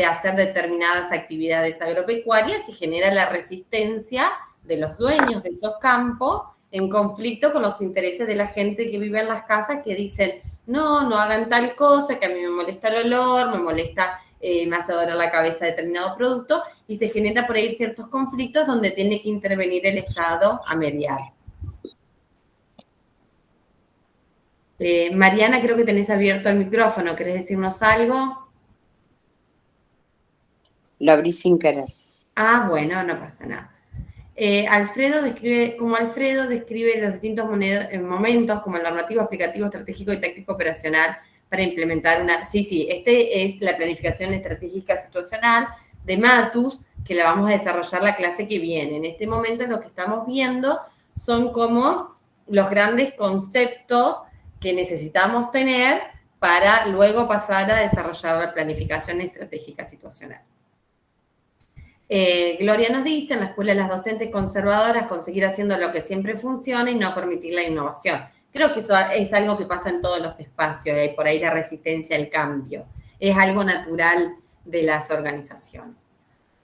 Speaker 2: hacer determinadas actividades agropecuarias y genera la resistencia de los dueños de esos campos en conflicto con los intereses de la gente que vive en las casas que dicen, no hagan tal cosa, que a mí me molesta el olor, me molesta, me hace doler la cabeza determinado producto, y se genera por ahí ciertos conflictos donde tiene que intervenir el Estado a mediar. Mariana, creo que tenés abierto el micrófono, ¿querés decirnos algo?
Speaker 6: Lo abrí sin querer.
Speaker 2: Ah, bueno, no pasa nada. Alfredo describe los distintos momentos como el normativo, aplicativo, estratégico y táctico operacional para implementar es la planificación estratégica situacional de Matus, que la vamos a desarrollar la clase que viene. En este momento lo que estamos viendo son como los grandes conceptos que necesitamos tener para luego pasar a desarrollar la planificación estratégica situacional. Gloria nos dice, en la escuela de las docentes conservadoras, conseguir haciendo lo que siempre funciona y no permitir la innovación. Creo que eso es algo que pasa en todos los espacios, y por ahí la resistencia al cambio. Es algo natural de las organizaciones.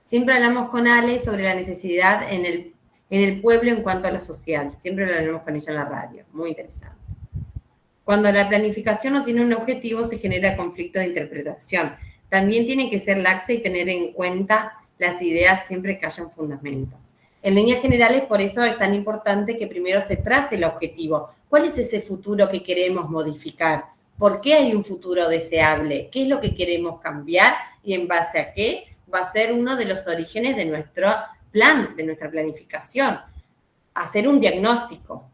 Speaker 2: Siempre hablamos con Ale sobre la necesidad en el pueblo en cuanto a lo social. Siempre lo hablamos con ella en la radio. Muy interesante. Cuando la planificación no tiene un objetivo, se genera conflicto de interpretación. También tiene que ser laxa y tener en cuenta las ideas siempre que haya un fundamento. En líneas generales, por eso es tan importante que primero se trace el objetivo. ¿Cuál es ese futuro que queremos modificar? ¿Por qué hay un futuro deseable? ¿Qué es lo que queremos cambiar? ¿Y en base a qué? Va a ser uno de los orígenes de nuestro plan, de nuestra planificación. Hacer un diagnóstico.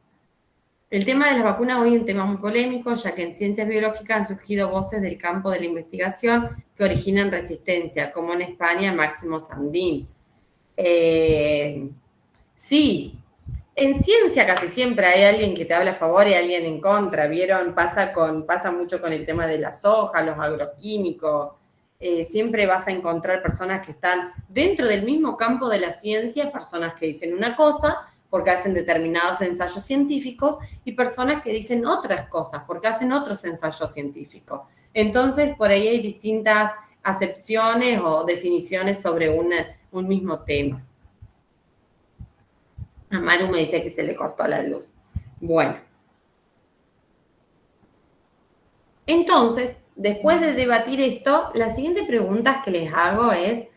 Speaker 2: El tema de las vacunas hoy es un tema muy polémico, ya que en ciencias biológicas han surgido voces del campo de la investigación que originan resistencia, como en España Máximo Sandín. Sí, en ciencia casi siempre hay alguien que te habla a favor y alguien en contra, ¿vieron? Pasa mucho con el tema de la soja, los agroquímicos. Siempre vas a encontrar personas que están dentro del mismo campo de la ciencia, personas que dicen una cosa porque hacen determinados ensayos científicos y personas que dicen otras cosas porque hacen otros ensayos científicos. Entonces, por ahí hay distintas acepciones o definiciones sobre un mismo tema. A Maru me dice que se le cortó la luz. Bueno. Entonces, después de debatir esto, las siguientes preguntas que les hago es,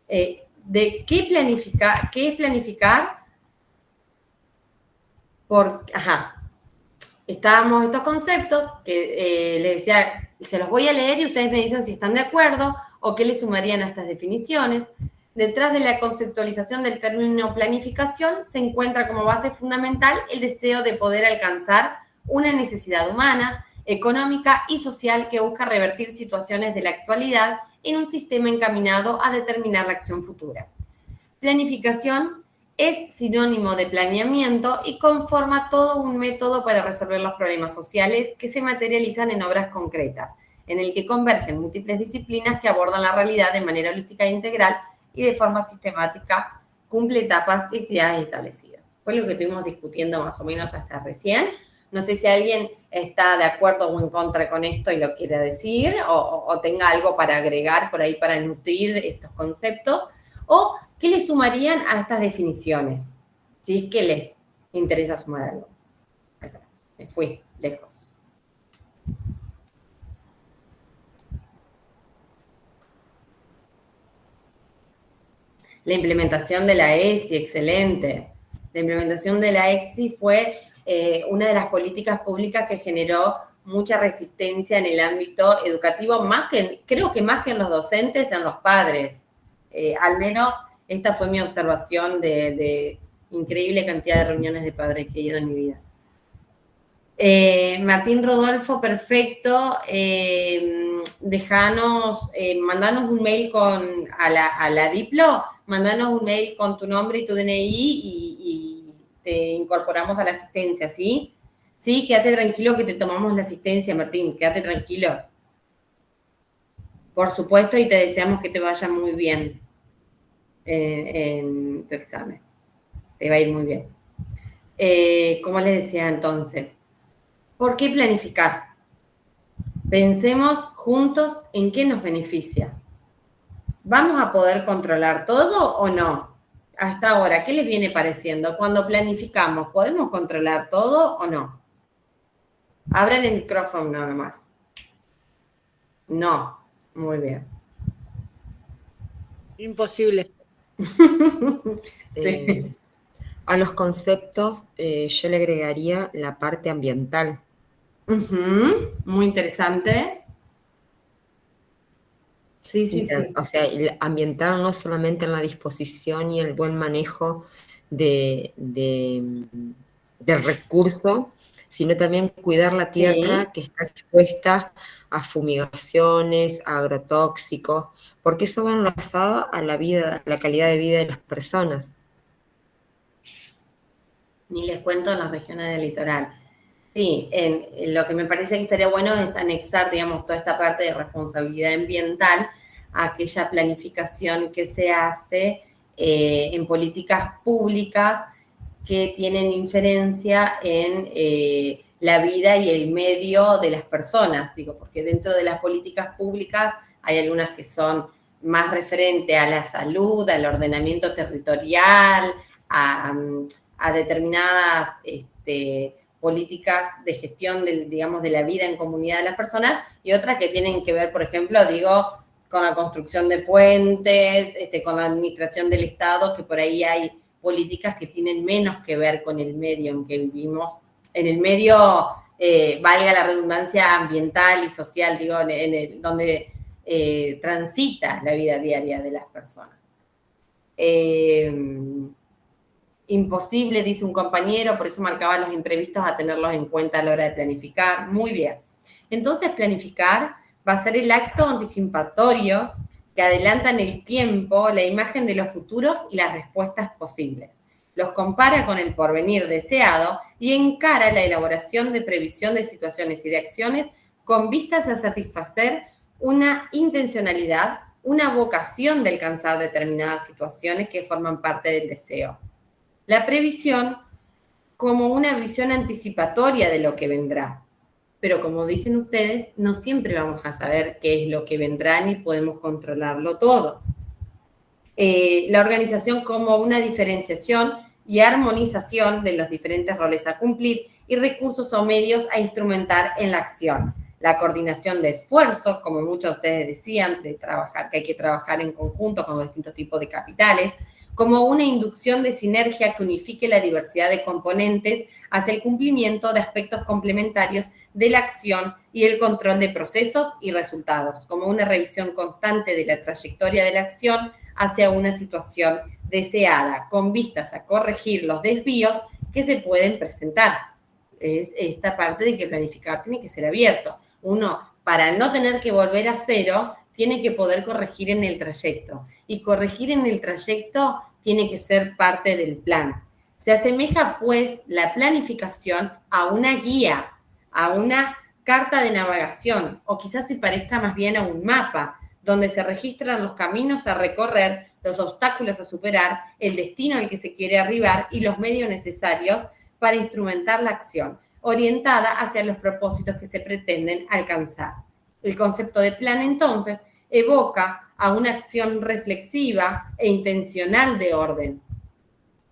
Speaker 2: ¿de qué es planificar? Estábamos estos conceptos que les decía, se los voy a leer y ustedes me dicen si están de acuerdo o qué le sumarían a estas definiciones. Detrás de la conceptualización del término planificación se encuentra como base fundamental el deseo de poder alcanzar una necesidad humana, económica y social que busca revertir situaciones de la actualidad en un sistema encaminado a determinar la acción futura. Planificación es sinónimo de planeamiento y conforma todo un método para resolver los problemas sociales que se materializan en obras concretas, en el que convergen múltiples disciplinas que abordan la realidad de manera holística e integral y de forma sistemática cumple etapas y actividades establecidas. Fue lo que estuvimos discutiendo más o menos hasta recién. No sé si alguien está de acuerdo o en contra con esto y lo quiere decir, o tenga algo para agregar por ahí para nutrir estos conceptos, o qué le sumarían a estas definiciones, si es que les interesa sumar algo. Acá, me fui lejos. La implementación de la ESI, excelente. La implementación de la ESI fue una de las políticas públicas que generó mucha resistencia en el ámbito educativo, creo que más que en los docentes, en los padres. Al menos esta fue mi observación de increíble cantidad de reuniones de padres que he ido en mi vida. Martín Rodolfo, perfecto. Mandanos un mail a la Diplo, mandanos un mail con tu nombre y tu DNI y te incorporamos a la asistencia, ¿sí? Sí, quédate tranquilo que te tomamos la asistencia, Martín, quédate tranquilo. Por supuesto, y te deseamos que te vaya muy bien en tu examen. Te va a ir muy bien. Como les decía entonces, ¿por qué planificar? Pensemos juntos en qué nos beneficia. ¿Vamos a poder controlar todo o no? Hasta ahora, ¿qué les viene pareciendo? Cuando planificamos, ¿podemos controlar todo o no? Abran el micrófono nada más. No. Muy bien.
Speaker 5: Imposible.
Speaker 2: Sí.
Speaker 3: A los conceptos yo le agregaría la parte ambiental.
Speaker 2: Muy interesante. Sí.
Speaker 3: O sea, el ambiental no solamente en la disposición y el buen manejo del recurso, sino también cuidar la tierra que está expuesta a fumigaciones, a agrotóxicos, porque eso va enlazado a la vida, a la calidad de vida de las personas.
Speaker 2: Ni les cuento en las regiones del litoral. Sí, lo que me parece que estaría bueno es anexar, digamos, toda esta parte de responsabilidad ambiental a aquella planificación que se hace en políticas públicas que tienen injerencia en la vida y el medio de las personas, digo, porque dentro de las políticas públicas hay algunas que son más referente a la salud, al ordenamiento territorial, a determinadas políticas de gestión de la vida en comunidad de las personas, y otras que tienen que ver, por ejemplo, con la construcción de puentes, con la administración del Estado, que por ahí hay políticas que tienen menos que ver con el medio en que vivimos, en el medio, valga la redundancia, ambiental y social, digo, donde transita la vida diaria de las personas. Imposible, dice un compañero, por eso marcaba los imprevistos a tenerlos en cuenta a la hora de planificar. Muy bien. Entonces, planificar va a ser el acto anticipatorio que adelanta en el tiempo la imagen de los futuros y las respuestas posibles. Los compara con el porvenir deseado y encara la elaboración de previsión de situaciones y de acciones con vistas a satisfacer una intencionalidad, una vocación de alcanzar determinadas situaciones que forman parte del deseo. La previsión como una visión anticipatoria de lo que vendrá. Pero como dicen ustedes, no siempre vamos a saber qué es lo que vendrá ni podemos controlarlo todo. La organización como una diferenciación y armonización de los diferentes roles a cumplir y recursos o medios a instrumentar en la acción. La coordinación de esfuerzos, como muchos de ustedes decían, que hay que trabajar en conjunto con los distintos tipos de capitales, como una inducción de sinergia que unifique la diversidad de componentes hacia el cumplimiento de aspectos complementarios de la acción y el control de procesos y resultados, como una revisión constante de la trayectoria de la acción hacia una situación deseada, con vistas a corregir los desvíos que se pueden presentar. Es esta parte de que planificar tiene que ser abierto. Uno, para no tener que volver a cero, tiene que poder corregir en el trayecto. Y corregir en el trayecto tiene que ser parte del plan. Se asemeja, pues, la planificación a una guía, a una carta de navegación, o quizás se parezca más bien a un mapa, donde se registran los caminos a recorrer, los obstáculos a superar, el destino al que se quiere arribar y los medios necesarios para instrumentar la acción, orientada hacia los propósitos que se pretenden alcanzar. El concepto de plan, entonces, evoca a una acción reflexiva e intencional de orden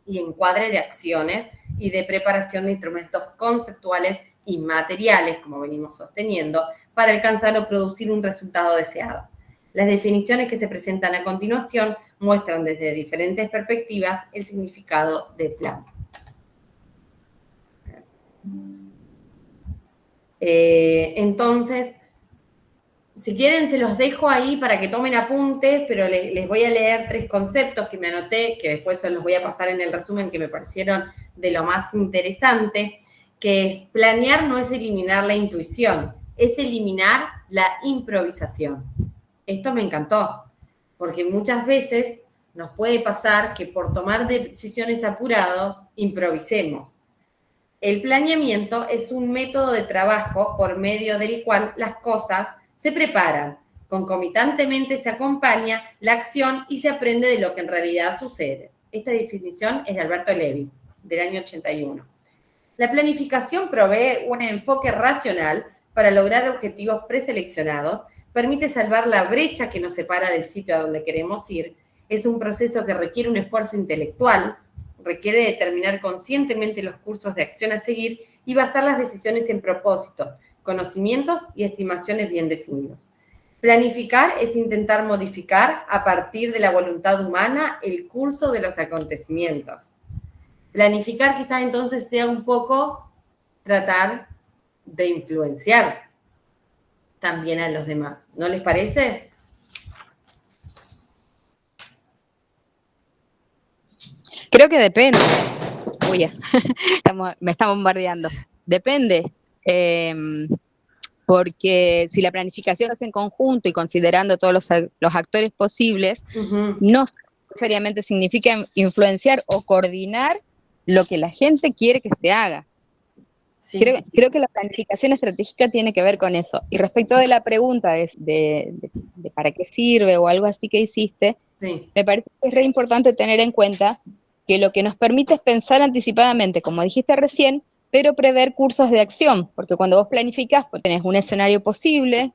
Speaker 2: y encuadre de acciones y de preparación de instrumentos conceptuales y materiales, como venimos sosteniendo, para alcanzar o producir un resultado deseado. Las definiciones que se presentan a continuación muestran desde diferentes perspectivas el significado del plan. Entonces, si quieren se los dejo ahí para que tomen apuntes, pero les voy a leer 3 conceptos que me anoté, que después se los voy a pasar en el resumen, que me parecieron de lo más interesante, que es: planear no es eliminar la intuición, es eliminar la improvisación. Esto me encantó, porque muchas veces nos puede pasar que por tomar decisiones apurados, improvisemos. El planeamiento es un método de trabajo por medio del cual las cosas se preparan, concomitantemente se acompaña la acción y se aprende de lo que en realidad sucede. Esta definición es de Alberto Levy, del año 81. La planificación provee un enfoque racional para lograr objetivos preseleccionados, permite salvar la brecha que nos separa del sitio a donde queremos ir, es un proceso que requiere un esfuerzo intelectual, requiere determinar conscientemente los cursos de acción a seguir y basar las decisiones en propósitos, conocimientos y estimaciones bien definidos. Planificar es intentar modificar a partir de la voluntad humana el curso de los acontecimientos. Planificar quizás entonces sea un poco tratar de influenciar también a los demás. ¿No les parece?
Speaker 6: Creo que depende. Uy, ya. Me está bombardeando. Depende. Porque si la planificación se hace en conjunto y considerando todos los actores posibles, no necesariamente significa influenciar o coordinar lo que la gente quiere que se haga. Sí, creo que la planificación estratégica tiene que ver con eso. Y respecto de la pregunta de para qué sirve o algo así que hiciste,
Speaker 2: Sí.
Speaker 6: Me parece que es re importante tener en cuenta que lo que nos permite es pensar anticipadamente, como dijiste recién, pero prever cursos de acción, porque cuando vos planificás, pues tenés un escenario posible,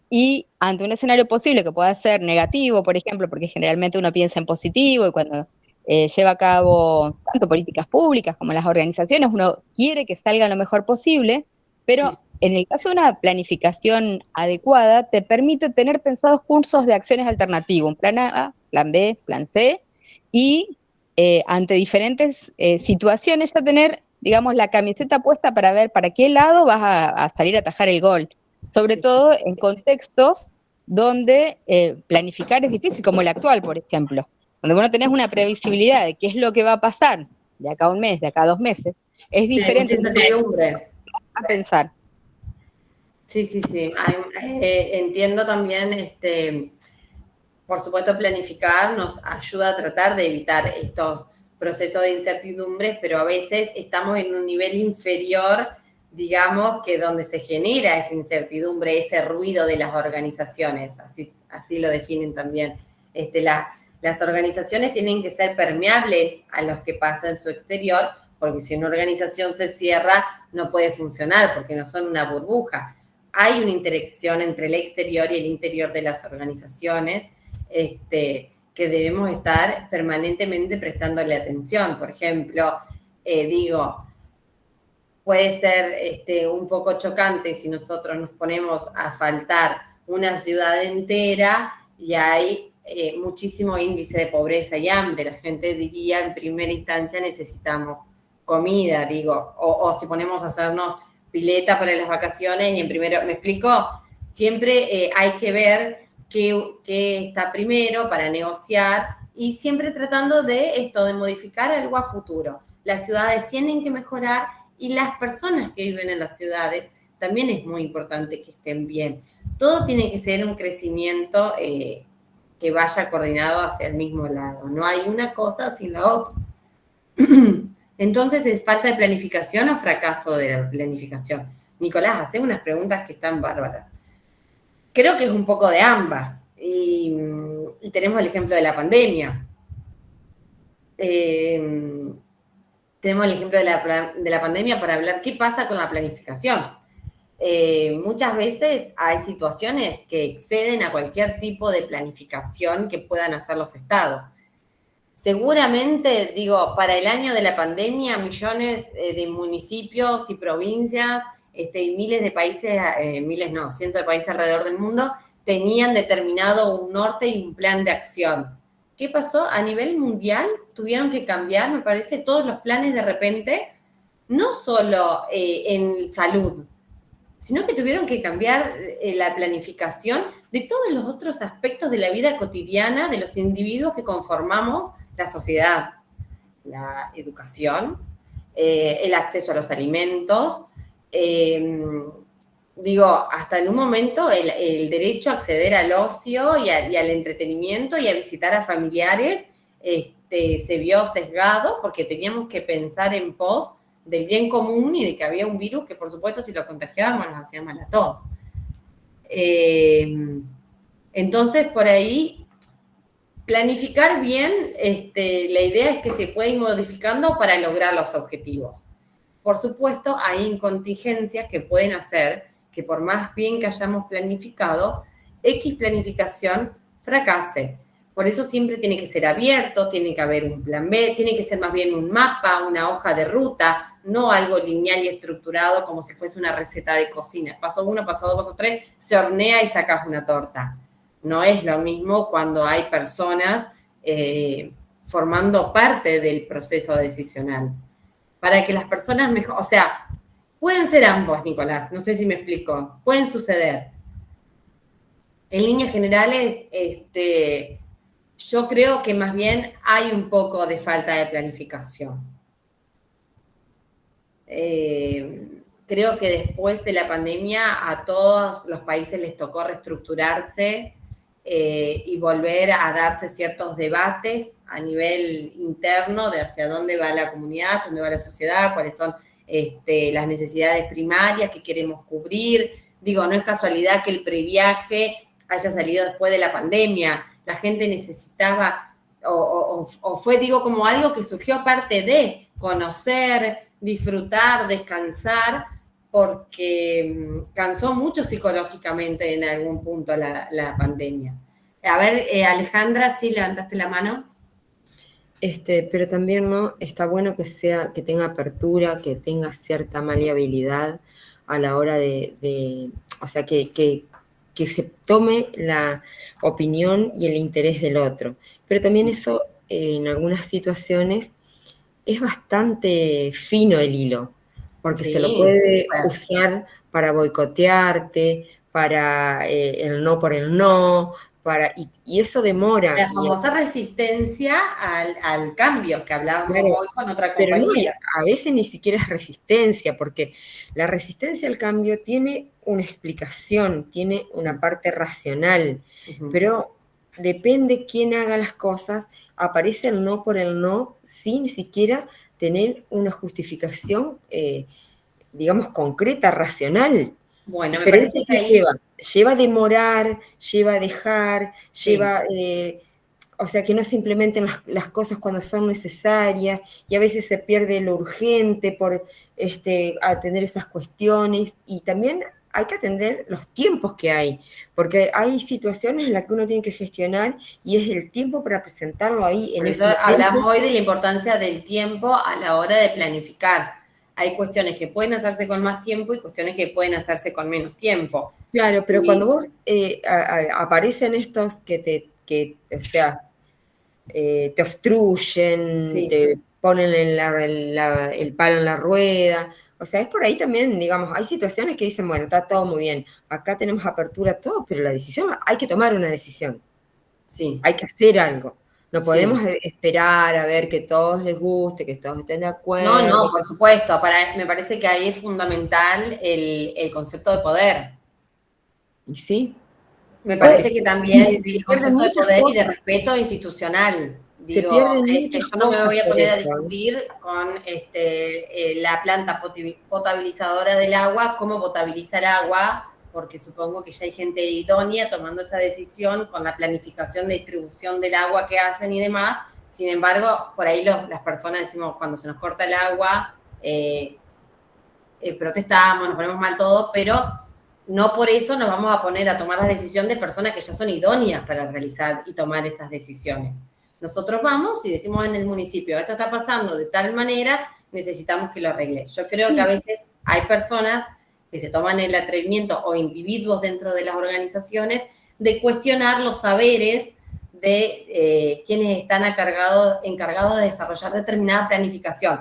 Speaker 6: y ante un escenario posible que pueda ser negativo, por ejemplo, porque generalmente uno piensa en positivo y cuando lleva a cabo tanto políticas públicas como las organizaciones, uno quiere que salga lo mejor posible, pero
Speaker 2: Sí.
Speaker 6: en el caso de una planificación adecuada, te permite tener pensados cursos de acciones alternativos, un plan A, plan B, plan C, y ante diferentes situaciones ya tener, digamos, la camiseta puesta para ver para qué lado vas a salir a atajar el gol. Sobre
Speaker 2: Sí.
Speaker 6: todo en contextos donde planificar es difícil, como el actual, por ejemplo. Donde vos no tenés una previsibilidad de qué es lo que va a pasar de acá a un mes, de acá a 2 meses, es
Speaker 2: Sí,
Speaker 6: diferente
Speaker 2: mucha incertidumbre.
Speaker 6: a pensar.
Speaker 2: Sí, sí, sí. Entiendo también, por supuesto, planificar nos ayuda a tratar de evitar estos procesos de incertidumbre, pero a veces estamos en un nivel inferior, digamos, que donde se genera esa incertidumbre, ese ruido de las organizaciones, así lo definen también. Las organizaciones tienen que ser permeables a lo que pasa en su exterior, porque si una organización se cierra, no puede funcionar, porque no son una burbuja. Hay una interacción entre el exterior y el interior de las organizaciones, que debemos estar permanentemente prestándole atención. Por ejemplo, puede ser un poco chocante si nosotros nos ponemos a asfaltar una ciudad entera y hay muchísimo índice de pobreza y hambre. La gente diría, en primera instancia, necesitamos comida, o si ponemos a hacernos pileta para las vacaciones y en primero, ¿me explico? Siempre hay que ver qué está primero para negociar y siempre tratando de modificar algo a futuro. Las ciudades tienen que mejorar y las personas que viven en las ciudades también es muy importante que estén bien. Todo tiene que ser un crecimiento que vaya coordinado hacia el mismo lado. No hay una cosa sin la otra. Entonces, ¿es falta de planificación o fracaso de la planificación? Nicolás, hace unas preguntas que están bárbaras. Creo que es un poco de ambas. Y tenemos el ejemplo de la pandemia. Tenemos el ejemplo de la pandemia para hablar qué pasa con la planificación. Muchas veces hay situaciones que exceden a cualquier tipo de planificación que puedan hacer los estados. Seguramente, para el año de la pandemia, millones de municipios y provincias y miles de países, cientos de países alrededor del mundo, tenían determinado un norte y un plan de acción. ¿Qué pasó? A nivel mundial tuvieron que cambiar, me parece, todos los planes de repente, no solo en salud, sino que tuvieron que cambiar la planificación de todos los otros aspectos de la vida cotidiana de los individuos que conformamos la sociedad. La educación, el acceso a los alimentos, hasta en un momento el derecho a acceder al ocio y al entretenimiento y a visitar a familiares se vio sesgado porque teníamos que pensar en pos del bien común y de que había un virus que, por supuesto, si lo contagiábamos nos hacía mal a todos. Entonces, por ahí, planificar bien, la idea es que se puede ir modificando para lograr los objetivos. Por supuesto, hay contingencias que pueden hacer que por más bien que hayamos planificado, X planificación fracase. Por eso siempre tiene que ser abierto, tiene que haber un plan B, tiene que ser más bien un mapa, una hoja de ruta, no algo lineal y estructurado como si fuese una receta de cocina. Paso 1, paso 2, paso 3, se hornea y sacas una torta. No es lo mismo cuando hay personas formando parte del proceso decisional. Para que las personas mejor, pueden ser ambos, Nicolás, no sé si me explico, pueden suceder. En líneas generales, yo creo que más bien hay un poco de falta de planificación. Creo que después de la pandemia a todos los países les tocó reestructurarse y volver a darse ciertos debates a nivel interno de hacia dónde va la comunidad, hacia dónde va la sociedad, cuáles son las necesidades primarias que queremos cubrir. No es casualidad que el previaje haya salido después de la pandemia. la gente necesitaba, o fue, digo, como algo que surgió aparte de conocer, disfrutar, descansar, porque cansó mucho psicológicamente en algún punto la pandemia. A ver, Alejandra, ¿sí levantaste la mano?
Speaker 3: Pero también, ¿no? Está bueno que tenga apertura, que tenga cierta maleabilidad a la hora o sea, que se tome la opinión y el interés del otro. Pero también eso, en algunas situaciones, es bastante fino el hilo, porque se lo puede usar para boicotearte, para el no por el no, y eso demora.
Speaker 2: La famosa resistencia al cambio que hablábamos hoy con otra compañera.
Speaker 3: Pero no, a veces ni siquiera es resistencia, porque la resistencia al cambio tiene una explicación, tiene una parte racional, pero depende quién haga las cosas, aparece el no por el no, sin siquiera tener una justificación, digamos, concreta, racional.
Speaker 2: Bueno, me
Speaker 3: pero
Speaker 2: parece
Speaker 3: eso
Speaker 2: que ahí...
Speaker 3: lleva a demorar, lleva a dejar, lleva... o sea, que no se implementen las cosas cuando son necesarias, y a veces se pierde lo urgente por atender esas cuestiones, y también hay que atender los tiempos que hay, porque hay situaciones en las que uno tiene que gestionar, y es el tiempo para presentarlo ahí.
Speaker 2: Por eso hablamos hoy de la importancia del tiempo a la hora de planificar. Hay cuestiones que pueden hacerse con más tiempo y cuestiones que pueden hacerse con menos tiempo.
Speaker 3: Claro, pero cuando vos aparecen estos que o sea, te obstruyen, te ponen el palo en la rueda, o sea, es por ahí también, digamos, hay situaciones que dicen, bueno, está todo muy bien, acá tenemos apertura a todo, pero la decisión, hay que tomar una decisión, hay que hacer algo. No podemos esperar a ver que todos les guste, que todos estén de acuerdo.
Speaker 2: No, por supuesto. Me parece que ahí es fundamental el concepto de poder.
Speaker 3: ¿Y sí?
Speaker 2: Me parece que también el concepto de poder y de respeto institucional. Digo, yo no me voy a poner a discutir con la planta potabilizadora del agua, cómo potabilizar agua, porque supongo que ya hay gente idónea tomando esa decisión con la planificación de distribución del agua que hacen y demás. Sin embargo, por ahí las personas decimos, cuando se nos corta el agua, protestamos, nos ponemos mal todos, pero no por eso nos vamos a poner a tomar la decisión de personas que ya son idóneas para realizar y tomar esas decisiones. Nosotros vamos y decimos en el municipio, esto está pasando de tal manera, necesitamos que lo arregle. Yo creo que a veces hay personas que se toman el atrevimiento, o individuos dentro de las organizaciones, de cuestionar los saberes de quienes están encargados de desarrollar determinada planificación.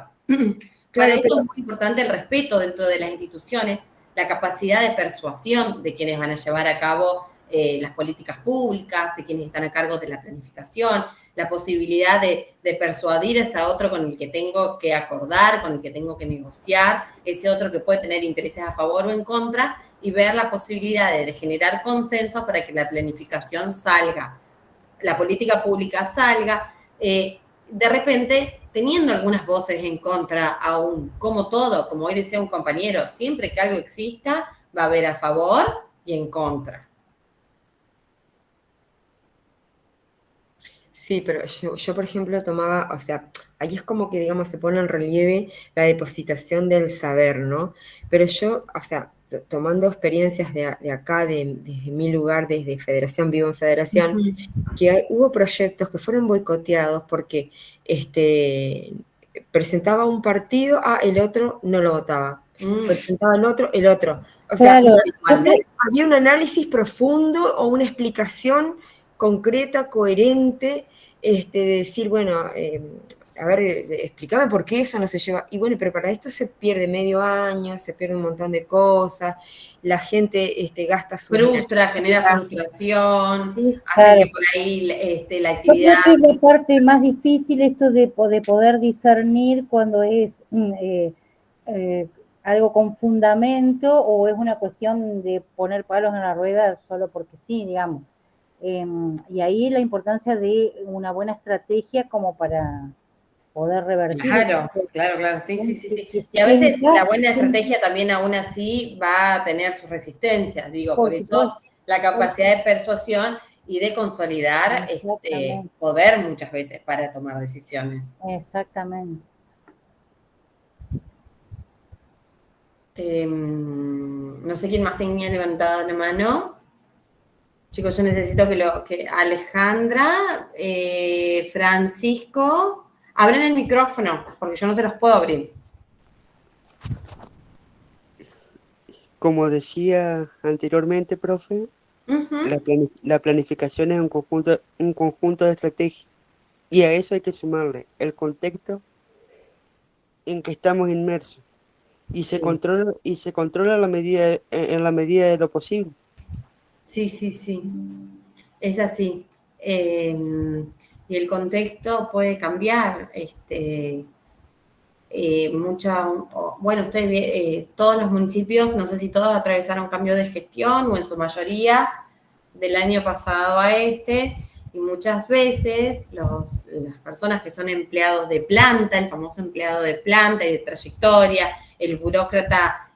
Speaker 2: Para esto es muy importante el respeto dentro de las instituciones, la capacidad de persuasión de quienes van a llevar a cabo las políticas públicas, de quienes están a cargo de la planificación, la posibilidad de persuadir a ese otro con el que tengo que acordar, con el que tengo que negociar, ese otro que puede tener intereses a favor o en contra, y ver la posibilidad de generar consensos para que la planificación salga, la política pública salga, de repente teniendo algunas voces en contra aún, como todo, como hoy decía un compañero, siempre que algo exista, va a haber a favor y en contra.
Speaker 3: Sí, pero yo, por ejemplo, tomaba, o sea, ahí es como que, digamos, se pone en relieve la depositación del saber, ¿no? Pero yo, o sea, tomando experiencias de acá, desde mi lugar, desde Federación, vivo en Federación, que hubo proyectos que fueron boicoteados porque presentaba un partido, el otro no lo votaba. Presentaba el otro. O sea,
Speaker 7: claro,
Speaker 3: había un análisis profundo o una explicación concreta, coherente, de decir, bueno, a ver, explícame por qué eso no se lleva. Y bueno, pero para esto se pierde medio año, se pierde un montón de cosas, la gente gasta su...
Speaker 2: Frustra, genera frustración, hace que por ahí la actividad...
Speaker 7: Yo creo que es la parte más difícil esto de poder discernir cuando es algo con fundamento o es una cuestión de poner palos en la rueda solo porque sí, digamos. Y ahí la importancia de una buena estrategia como para poder revertir.
Speaker 2: Claro, sí. Y a veces la buena estrategia también aún así va a tener sus resistencias, digo, por eso la capacidad de persuasión y de consolidar poder muchas veces para tomar decisiones.
Speaker 7: Exactamente.
Speaker 2: No sé quién más tenía levantada la mano. Chicos, yo necesito que Alejandra, Francisco, abran el micrófono, porque yo no se los puedo abrir.
Speaker 4: Como decía anteriormente, profe, la planificación es un conjunto de estrategias, y a eso hay que sumarle el contexto en que estamos inmersos, y se controla en la medida de lo posible.
Speaker 2: Sí, es así. Y el contexto puede cambiar. Bueno, ustedes, todos los municipios, no sé si todos atravesaron cambio de gestión o en su mayoría del año pasado a y muchas veces las personas que son empleados de planta, el famoso empleado de planta y de trayectoria, el burócrata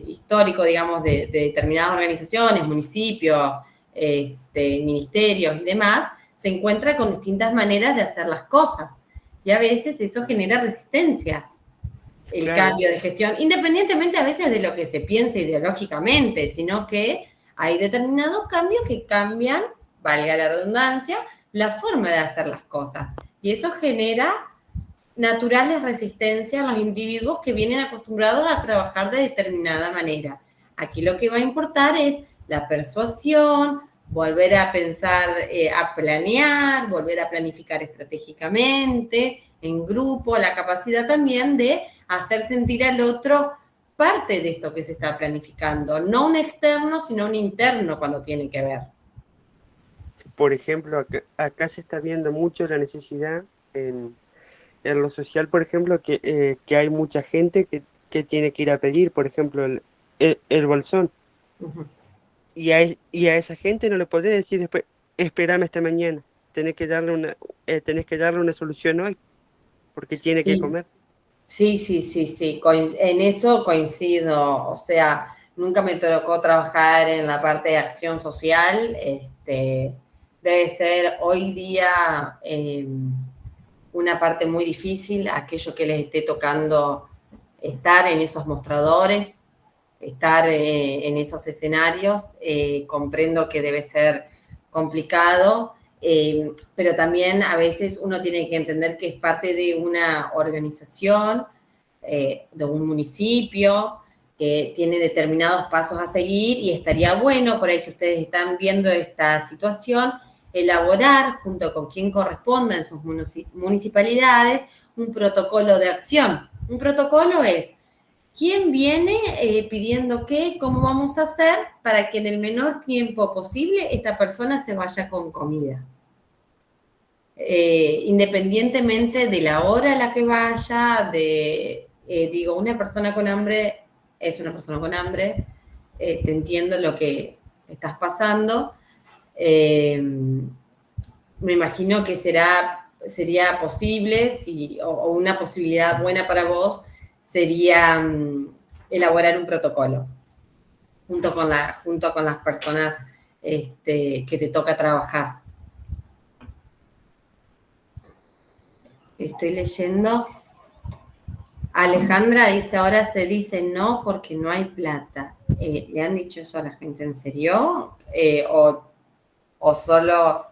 Speaker 2: histórico, digamos, de determinadas organizaciones, municipios, ministerios y demás, se encuentra con distintas maneras de hacer las cosas. Y a veces eso genera resistencia, el cambio de gestión, independientemente a veces de lo que se piense ideológicamente, sino que hay determinados cambios que cambian, valga la redundancia, la forma de hacer las cosas. Y eso genera naturales resistencias a los individuos que vienen acostumbrados a trabajar de determinada manera. Aquí lo que va a importar es la persuasión, volver a pensar, a planear, volver a planificar estratégicamente, en grupo, la capacidad también de hacer sentir al otro parte de esto que se está planificando, no un externo, sino un interno cuando tiene que ver.
Speaker 4: Por ejemplo, acá se está viendo mucho la necesidad en lo social, por ejemplo, que hay mucha gente que tiene que ir a pedir, por ejemplo, el bolsón. Uh-huh. Y a esa gente no le podés decir después, espérame hasta mañana, tenés que darle una solución hoy, porque tiene que comer.
Speaker 2: Sí. En eso coincido. O sea, nunca me tocó trabajar en la parte de acción social. Debe ser hoy día una parte muy difícil, aquello que les esté tocando estar en esos mostradores, estar en esos escenarios. Comprendo que debe ser complicado, pero también a veces uno tiene que entender que es parte de una organización, de un municipio, que tiene determinados pasos a seguir, y estaría bueno, por ahí si ustedes están viendo esta situación, elaborar junto con quien corresponda en sus municipalidades un protocolo de acción. Un protocolo es quién viene pidiendo qué, cómo vamos a hacer para que en el menor tiempo posible esta persona se vaya con comida. Independientemente de la hora a la que vaya, una persona con hambre es una persona con hambre, te entiendo lo que estás pasando. Me imagino que sería posible, o una posibilidad buena para vos, sería elaborar un protocolo junto con las personas que te toca trabajar. Estoy leyendo. Alejandra dice, ahora se dice no porque no hay plata. ¿Le han dicho eso a la gente en serio? ¿O solo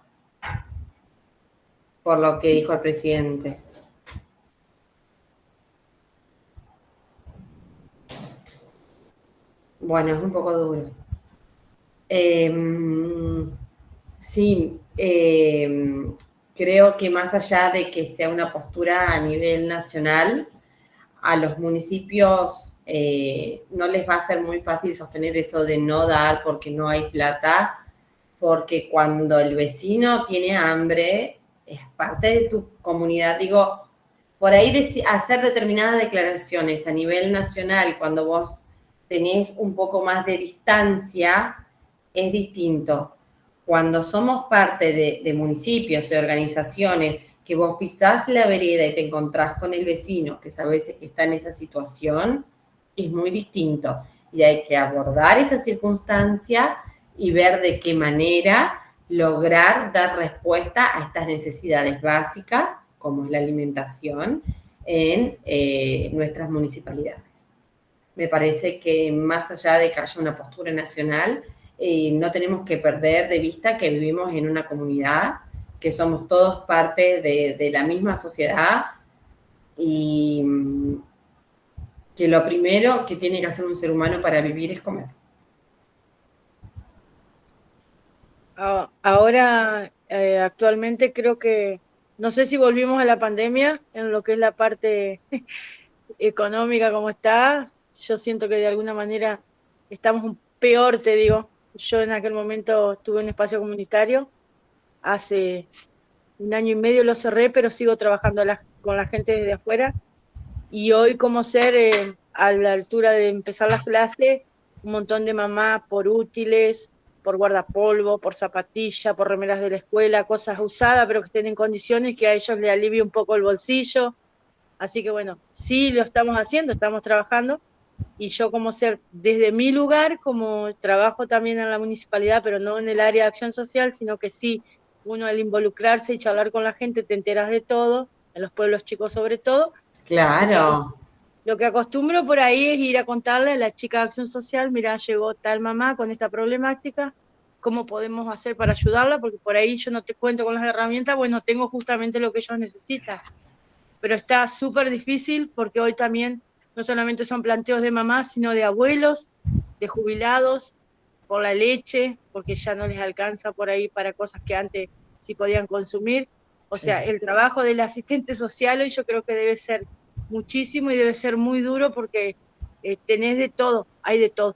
Speaker 2: por lo que dijo el presidente? Bueno, es un poco duro. Sí, creo que más allá de que sea una postura a nivel nacional, a los municipios no les va a ser muy fácil sostener eso de no dar porque no hay plata, porque cuando el vecino tiene hambre, es parte de tu comunidad. Digo, por ahí hacer determinadas declaraciones a nivel nacional, cuando vos tenés un poco más de distancia, es distinto. Cuando somos parte de municipios y organizaciones, que vos pisás la vereda y te encontrás con el vecino que sabés que está en esa situación, es muy distinto. Y hay que abordar esa circunstancia y ver de qué manera lograr dar respuesta a estas necesidades básicas, como es la alimentación, en nuestras municipalidades. Me parece que más allá de que haya una postura nacional, no tenemos que perder de vista que vivimos en una comunidad, que somos todos parte de la misma sociedad y que lo primero que tiene que hacer un ser humano para vivir es comer.
Speaker 5: Ahora, actualmente creo que, no sé si volvimos a la pandemia en lo que es la parte económica como está. Yo siento que de alguna manera estamos peor, te digo. Yo en aquel momento tuve un espacio comunitario, hace 1 año y medio lo cerré, pero sigo trabajando con la gente desde afuera. Y hoy como ser, a la altura de empezar las clases, un montón de mamás por útiles, por guardapolvo, por zapatilla, por remeras de la escuela, cosas usadas, pero que estén en condiciones que a ellos les alivie un poco el bolsillo. Así que bueno, sí lo estamos haciendo, estamos trabajando, y yo como ser desde mi lugar, como trabajo también en la municipalidad, pero no en el área de acción social, sino que sí, uno al involucrarse y charlar con la gente te enteras de todo, en los pueblos chicos sobre todo.
Speaker 2: Claro.
Speaker 5: Lo que acostumbro por ahí es ir a contarle a la chica de acción social, mira, llegó tal mamá con esta problemática, ¿cómo podemos hacer para ayudarla? Porque por ahí yo no te cuento con las herramientas, bueno, tengo justamente lo que ellos necesitan. Pero está súper difícil porque hoy también no solamente son planteos de mamás, sino de abuelos, de jubilados, por la leche, porque ya no les alcanza por ahí para cosas que antes sí podían consumir. O sea, el trabajo del asistente social hoy yo creo que debe ser muchísimo y debe ser muy duro porque tenés de todo, hay de todo.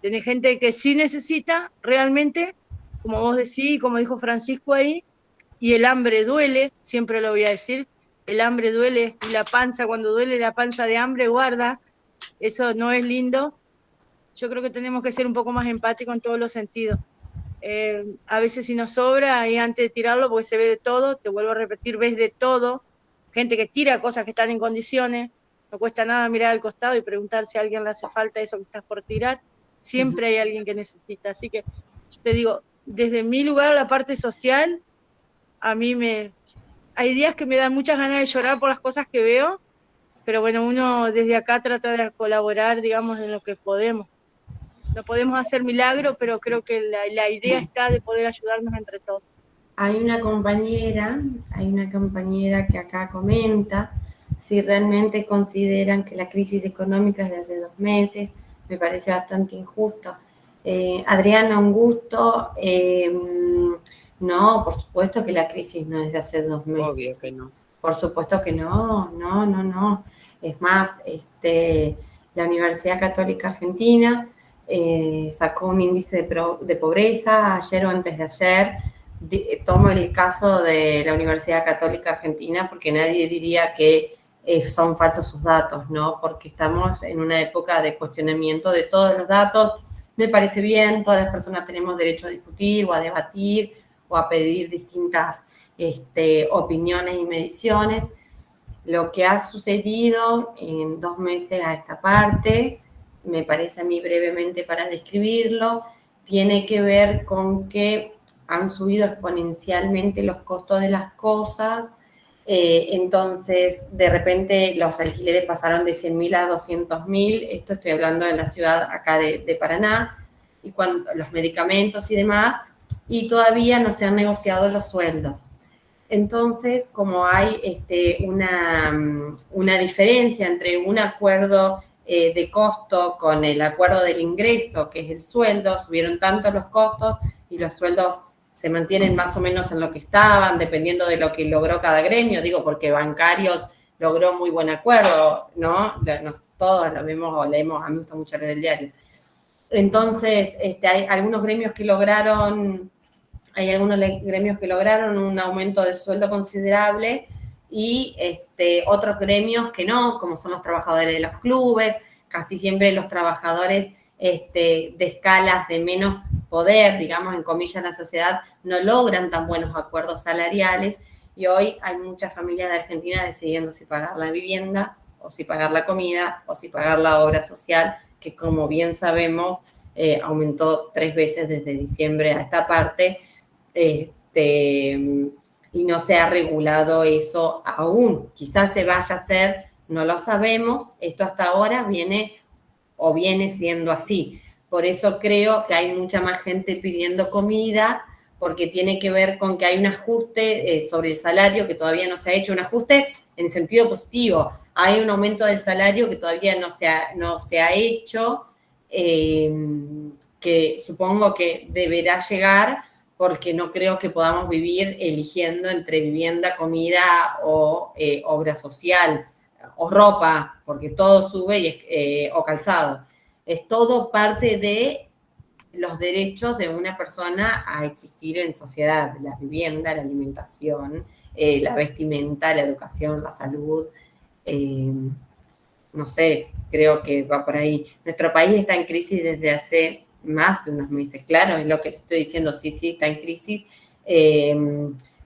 Speaker 5: Tenés gente que sí necesita realmente, como vos decís, como dijo Francisco ahí, y el hambre duele, siempre lo voy a decir, el hambre duele, y la panza, cuando duele la panza de hambre, guarda, eso no es lindo. Yo creo que tenemos que ser un poco más empáticos en todos los sentidos. A veces si nos sobra, y antes de tirarlo, porque se ve de todo, te vuelvo a repetir, ves de todo, gente que tira cosas que están en condiciones, no cuesta nada mirar al costado y preguntar si a alguien le hace falta eso que estás por tirar, siempre hay alguien que necesita. Así que yo te digo, desde mi lugar, la parte social, a mí hay días que me dan muchas ganas de llorar por las cosas que veo, pero bueno, uno desde acá trata de colaborar, digamos, en lo que podemos. No podemos hacer milagros, pero creo que la idea está de poder ayudarnos entre todos.
Speaker 2: Hay una compañera que acá comenta si realmente consideran que la crisis económica es de hace 2 meses. Me parece bastante injusto. Adriana, un gusto. No, por supuesto que la crisis no es de hace 2 meses.
Speaker 3: Obvio que no.
Speaker 2: Por supuesto que no. Es más, la Universidad Católica Argentina sacó un índice de pobreza ayer o antes de ayer. Tomo el caso de la Universidad Católica Argentina porque nadie diría que son falsos sus datos, ¿no? Porque estamos en una época de cuestionamiento de todos los datos. Me parece bien, todas las personas tenemos derecho a discutir o a debatir o a pedir distintas opiniones y mediciones. Lo que ha sucedido en 2 meses a esta parte, me parece a mí brevemente para describirlo, tiene que ver con que han subido exponencialmente los costos de las cosas, entonces de repente los alquileres pasaron de 100.000 a 200.000, esto estoy hablando de la ciudad acá de Paraná, y los medicamentos y demás, y todavía no se han negociado los sueldos. Entonces, como hay una diferencia entre un acuerdo de costo con el acuerdo del ingreso, que es el sueldo, subieron tanto los costos y los sueldos se mantienen más o menos en lo que estaban, dependiendo de lo que logró cada gremio, digo, porque bancarios logró muy buen acuerdo, ¿no? Todos lo vemos o leemos, a mí me gusta mucho leer el diario. Entonces, hay algunos gremios que lograron un aumento de sueldo considerable y otros gremios que no, como son los trabajadores de los clubes, casi siempre los trabajadores de escalas de menos poder, digamos, en comillas, en la sociedad, no logran tan buenos acuerdos salariales, y hoy hay muchas familias de Argentina decidiendo si pagar la vivienda, o si pagar la comida, o si pagar la obra social, que como bien sabemos, aumentó 3 veces desde diciembre a esta parte, y no se ha regulado eso aún. Quizás se vaya a hacer, no lo sabemos, esto hasta ahora viene siendo así. Por eso creo que hay mucha más gente pidiendo comida, porque tiene que ver con que hay un ajuste sobre el salario que todavía no se ha hecho, un ajuste en el sentido positivo. Hay un aumento del salario que todavía no se ha hecho, que supongo que deberá llegar, porque no creo que podamos vivir eligiendo entre vivienda, comida o obra social, o ropa, porque todo sube, o calzado. Es todo parte de los derechos de una persona a existir en sociedad: la vivienda, la alimentación, la vestimenta, la educación, la salud. No sé, creo que va por ahí. Nuestro país está en crisis desde hace más de unos meses, claro, es lo que te estoy diciendo, sí, está en crisis.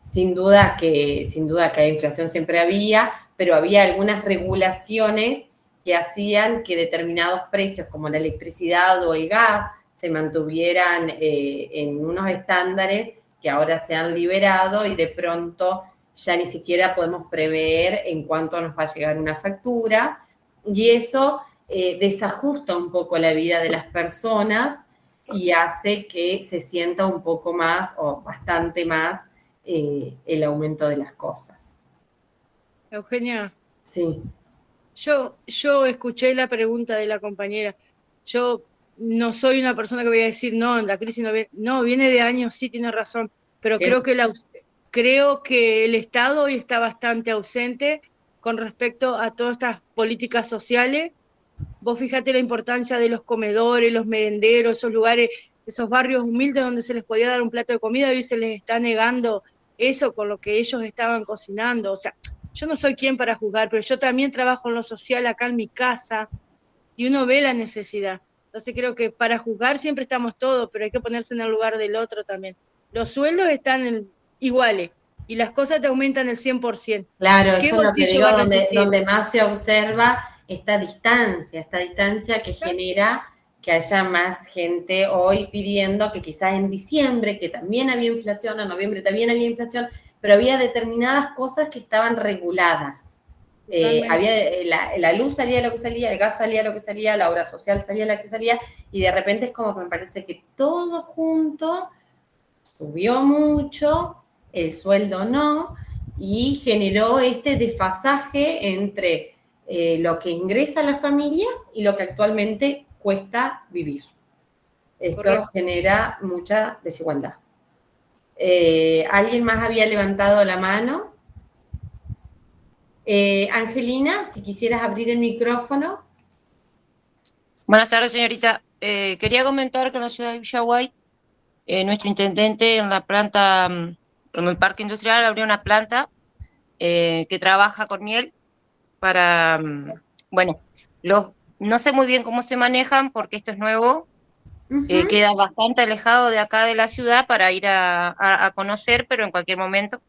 Speaker 2: Sin duda que hay inflación, siempre había, pero había algunas regulaciones que hacían que determinados precios, como la electricidad o el gas, se mantuvieran en unos estándares que ahora se han liberado, y de pronto ya ni siquiera podemos prever en cuánto nos va a llegar una factura, y eso desajusta un poco la vida de las personas y hace que se sienta un poco más o bastante más el aumento de las cosas.
Speaker 5: Eugenia.
Speaker 2: Sí.
Speaker 5: Yo escuché la pregunta de la compañera. Yo no soy una persona que voy a decir, no, la crisis no viene de años, sí, tiene razón, pero creo que el Estado hoy está bastante ausente con respecto a todas estas políticas sociales. Vos fíjate la importancia de los comedores, los merenderos, esos lugares, esos barrios humildes donde se les podía dar un plato de comida, hoy se les está negando eso con lo que ellos estaban cocinando. O sea, yo no soy quien para juzgar, pero yo también trabajo en lo social acá en mi casa y uno ve la necesidad. Entonces creo que para juzgar siempre estamos todos, pero hay que ponerse en el lugar del otro también. Los sueldos están iguales y las cosas te aumentan el 100%.
Speaker 2: Claro, eso es lo que digo, donde más se observa esta distancia que genera que haya más gente hoy pidiendo, que quizás en diciembre, que también había inflación, en noviembre también había inflación, pero había determinadas cosas que estaban reguladas. La luz salía lo que salía, el gas salía lo que salía, la obra social salía lo que salía, y de repente es como que me parece que todo junto subió mucho, el sueldo no, y generó este desfasaje entre lo que ingresa a las familias y lo que actualmente cuesta vivir. Esto Correcto. Genera mucha desigualdad. ¿Alguien más había levantado la mano? Angelina, si quisieras abrir el micrófono.
Speaker 8: Buenas tardes, señorita. Quería comentar que en la ciudad de Villaguay, nuestro intendente en la planta, en el parque industrial, abrió una planta que trabaja con miel para, bueno, no sé muy bien cómo se manejan porque esto es nuevo, queda bastante alejado de acá de la ciudad para ir a conocer, pero en cualquier momento.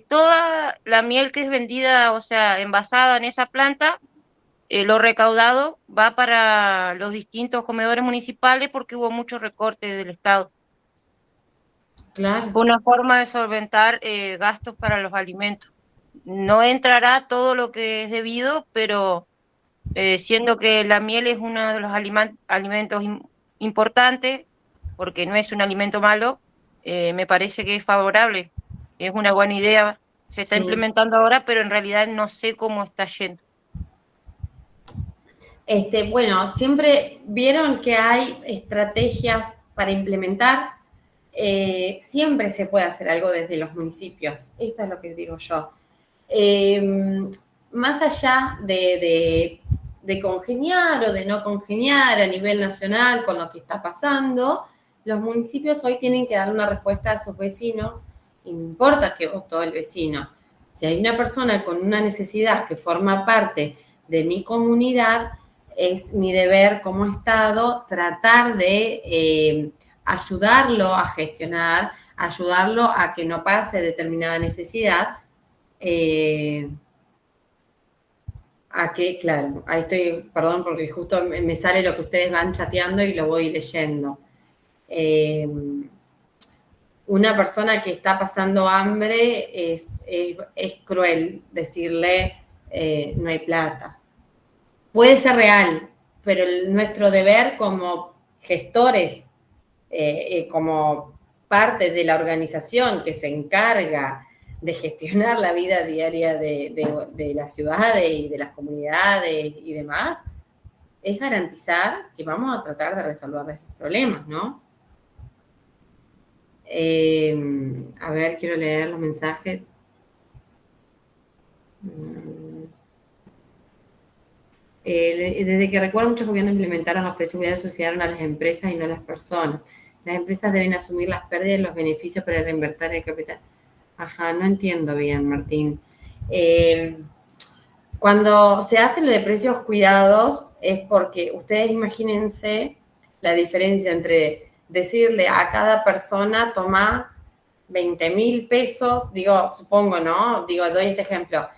Speaker 8: Toda la miel que es vendida, o sea, envasada en esa planta, lo recaudado va para los distintos comedores municipales porque hubo mucho recorte del Estado.
Speaker 2: Claro.
Speaker 8: Fue una forma de solventar gastos para los alimentos. No entrará todo lo que es debido, pero siendo que la miel es uno de los alimentos importantes, porque no es un alimento malo, me parece que es favorable. Es una buena idea, se está implementando ahora, pero en realidad no sé cómo está yendo.
Speaker 2: Bueno, siempre vieron que hay estrategias para implementar, siempre se puede hacer algo desde los municipios, esto es lo que digo yo. Más allá de congeniar o de no congeniar a nivel nacional con lo que está pasando, los municipios hoy tienen que dar una respuesta a sus vecinos, y no importa que votó el vecino. Si hay una persona con una necesidad que forma parte de mi comunidad, es mi deber como Estado tratar de ayudarlo a gestionar, ayudarlo a que no pase determinada necesidad, a que, claro, ahí estoy, perdón, porque justo me sale lo que ustedes van chateando y lo voy leyendo. Una persona que está pasando hambre es cruel decirle no hay plata. Puede ser real, pero nuestro deber como gestores, como parte de la organización que se encarga de gestionar la vida diaria de las ciudades y de las comunidades y demás, es garantizar que vamos a tratar de resolver estos problemas, ¿no? A ver, quiero leer los mensajes. Desde que recuerdo, muchos gobiernos implementaron los precios y subsidiaron a las empresas y no a las personas. Las empresas deben asumir las pérdidas y los beneficios para reinvertir el capital. Ajá, no entiendo bien, Martín. Cuando se hace lo de precios cuidados es porque ustedes imagínense la diferencia entre decirle a cada persona toma 20.000 pesos, digo, supongo, ¿no? Digo, doy este ejemplo,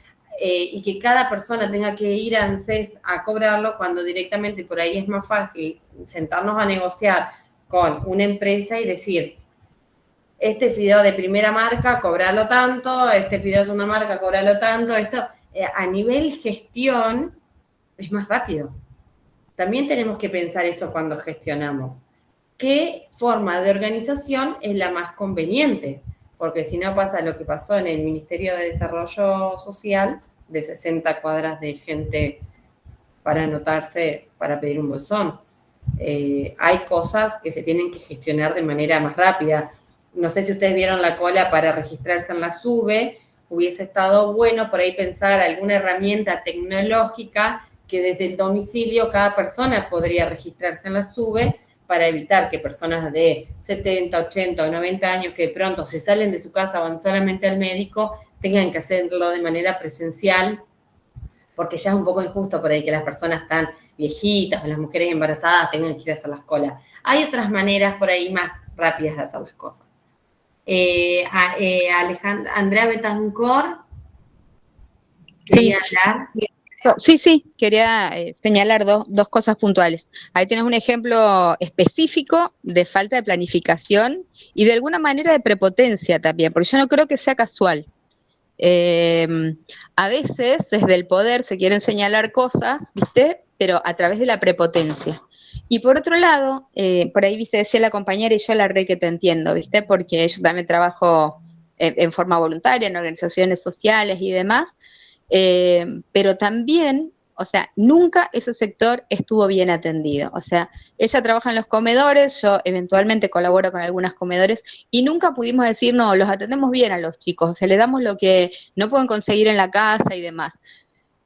Speaker 2: y que cada persona tenga que ir a ANSES a cobrarlo cuando directamente por ahí es más fácil sentarnos a negociar con una empresa y decir, este fideo de primera marca, cobrarlo tanto, este fideo de segunda marca, cobrarlo tanto, esto a nivel gestión es más rápido. También tenemos que pensar eso cuando gestionamos. ¿Qué forma de organización es la más conveniente? Porque si no pasa lo que pasó en el Ministerio de Desarrollo Social, de 60 cuadras de gente para anotarse, para pedir un bolsón. Hay cosas que se tienen que gestionar de manera más rápida. No sé si ustedes vieron la cola para registrarse en la SUBE, hubiese estado bueno por ahí pensar alguna herramienta tecnológica que desde el domicilio cada persona podría registrarse en la SUBE para evitar que personas de 70, 80 o 90 años que de pronto se salen de su casa, van solamente al médico, tengan que hacerlo de manera presencial, porque ya es un poco injusto por ahí que las personas tan viejitas o las mujeres embarazadas tengan que ir a hacer las colas. Hay otras maneras por ahí más rápidas de hacer las cosas. Andrea Betancor.
Speaker 6: Sí. Sí, quería señalar dos cosas puntuales. Ahí tienes un ejemplo específico de falta de planificación y de alguna manera de prepotencia también, porque yo no creo que sea casual. A veces desde el poder se quieren señalar cosas, ¿viste? Pero a través de la prepotencia. Y por otro lado, por ahí, ¿viste? Decía la compañera y yo la re que te entiendo, ¿viste? Porque yo también trabajo en forma voluntaria en organizaciones sociales y demás. Pero también, o sea, nunca ese sector estuvo bien atendido. O sea, ella trabaja en los comedores, yo eventualmente colaboro con algunos comedores y nunca pudimos decir, no, los atendemos bien a los chicos, o sea, le damos lo que no pueden conseguir en la casa y demás.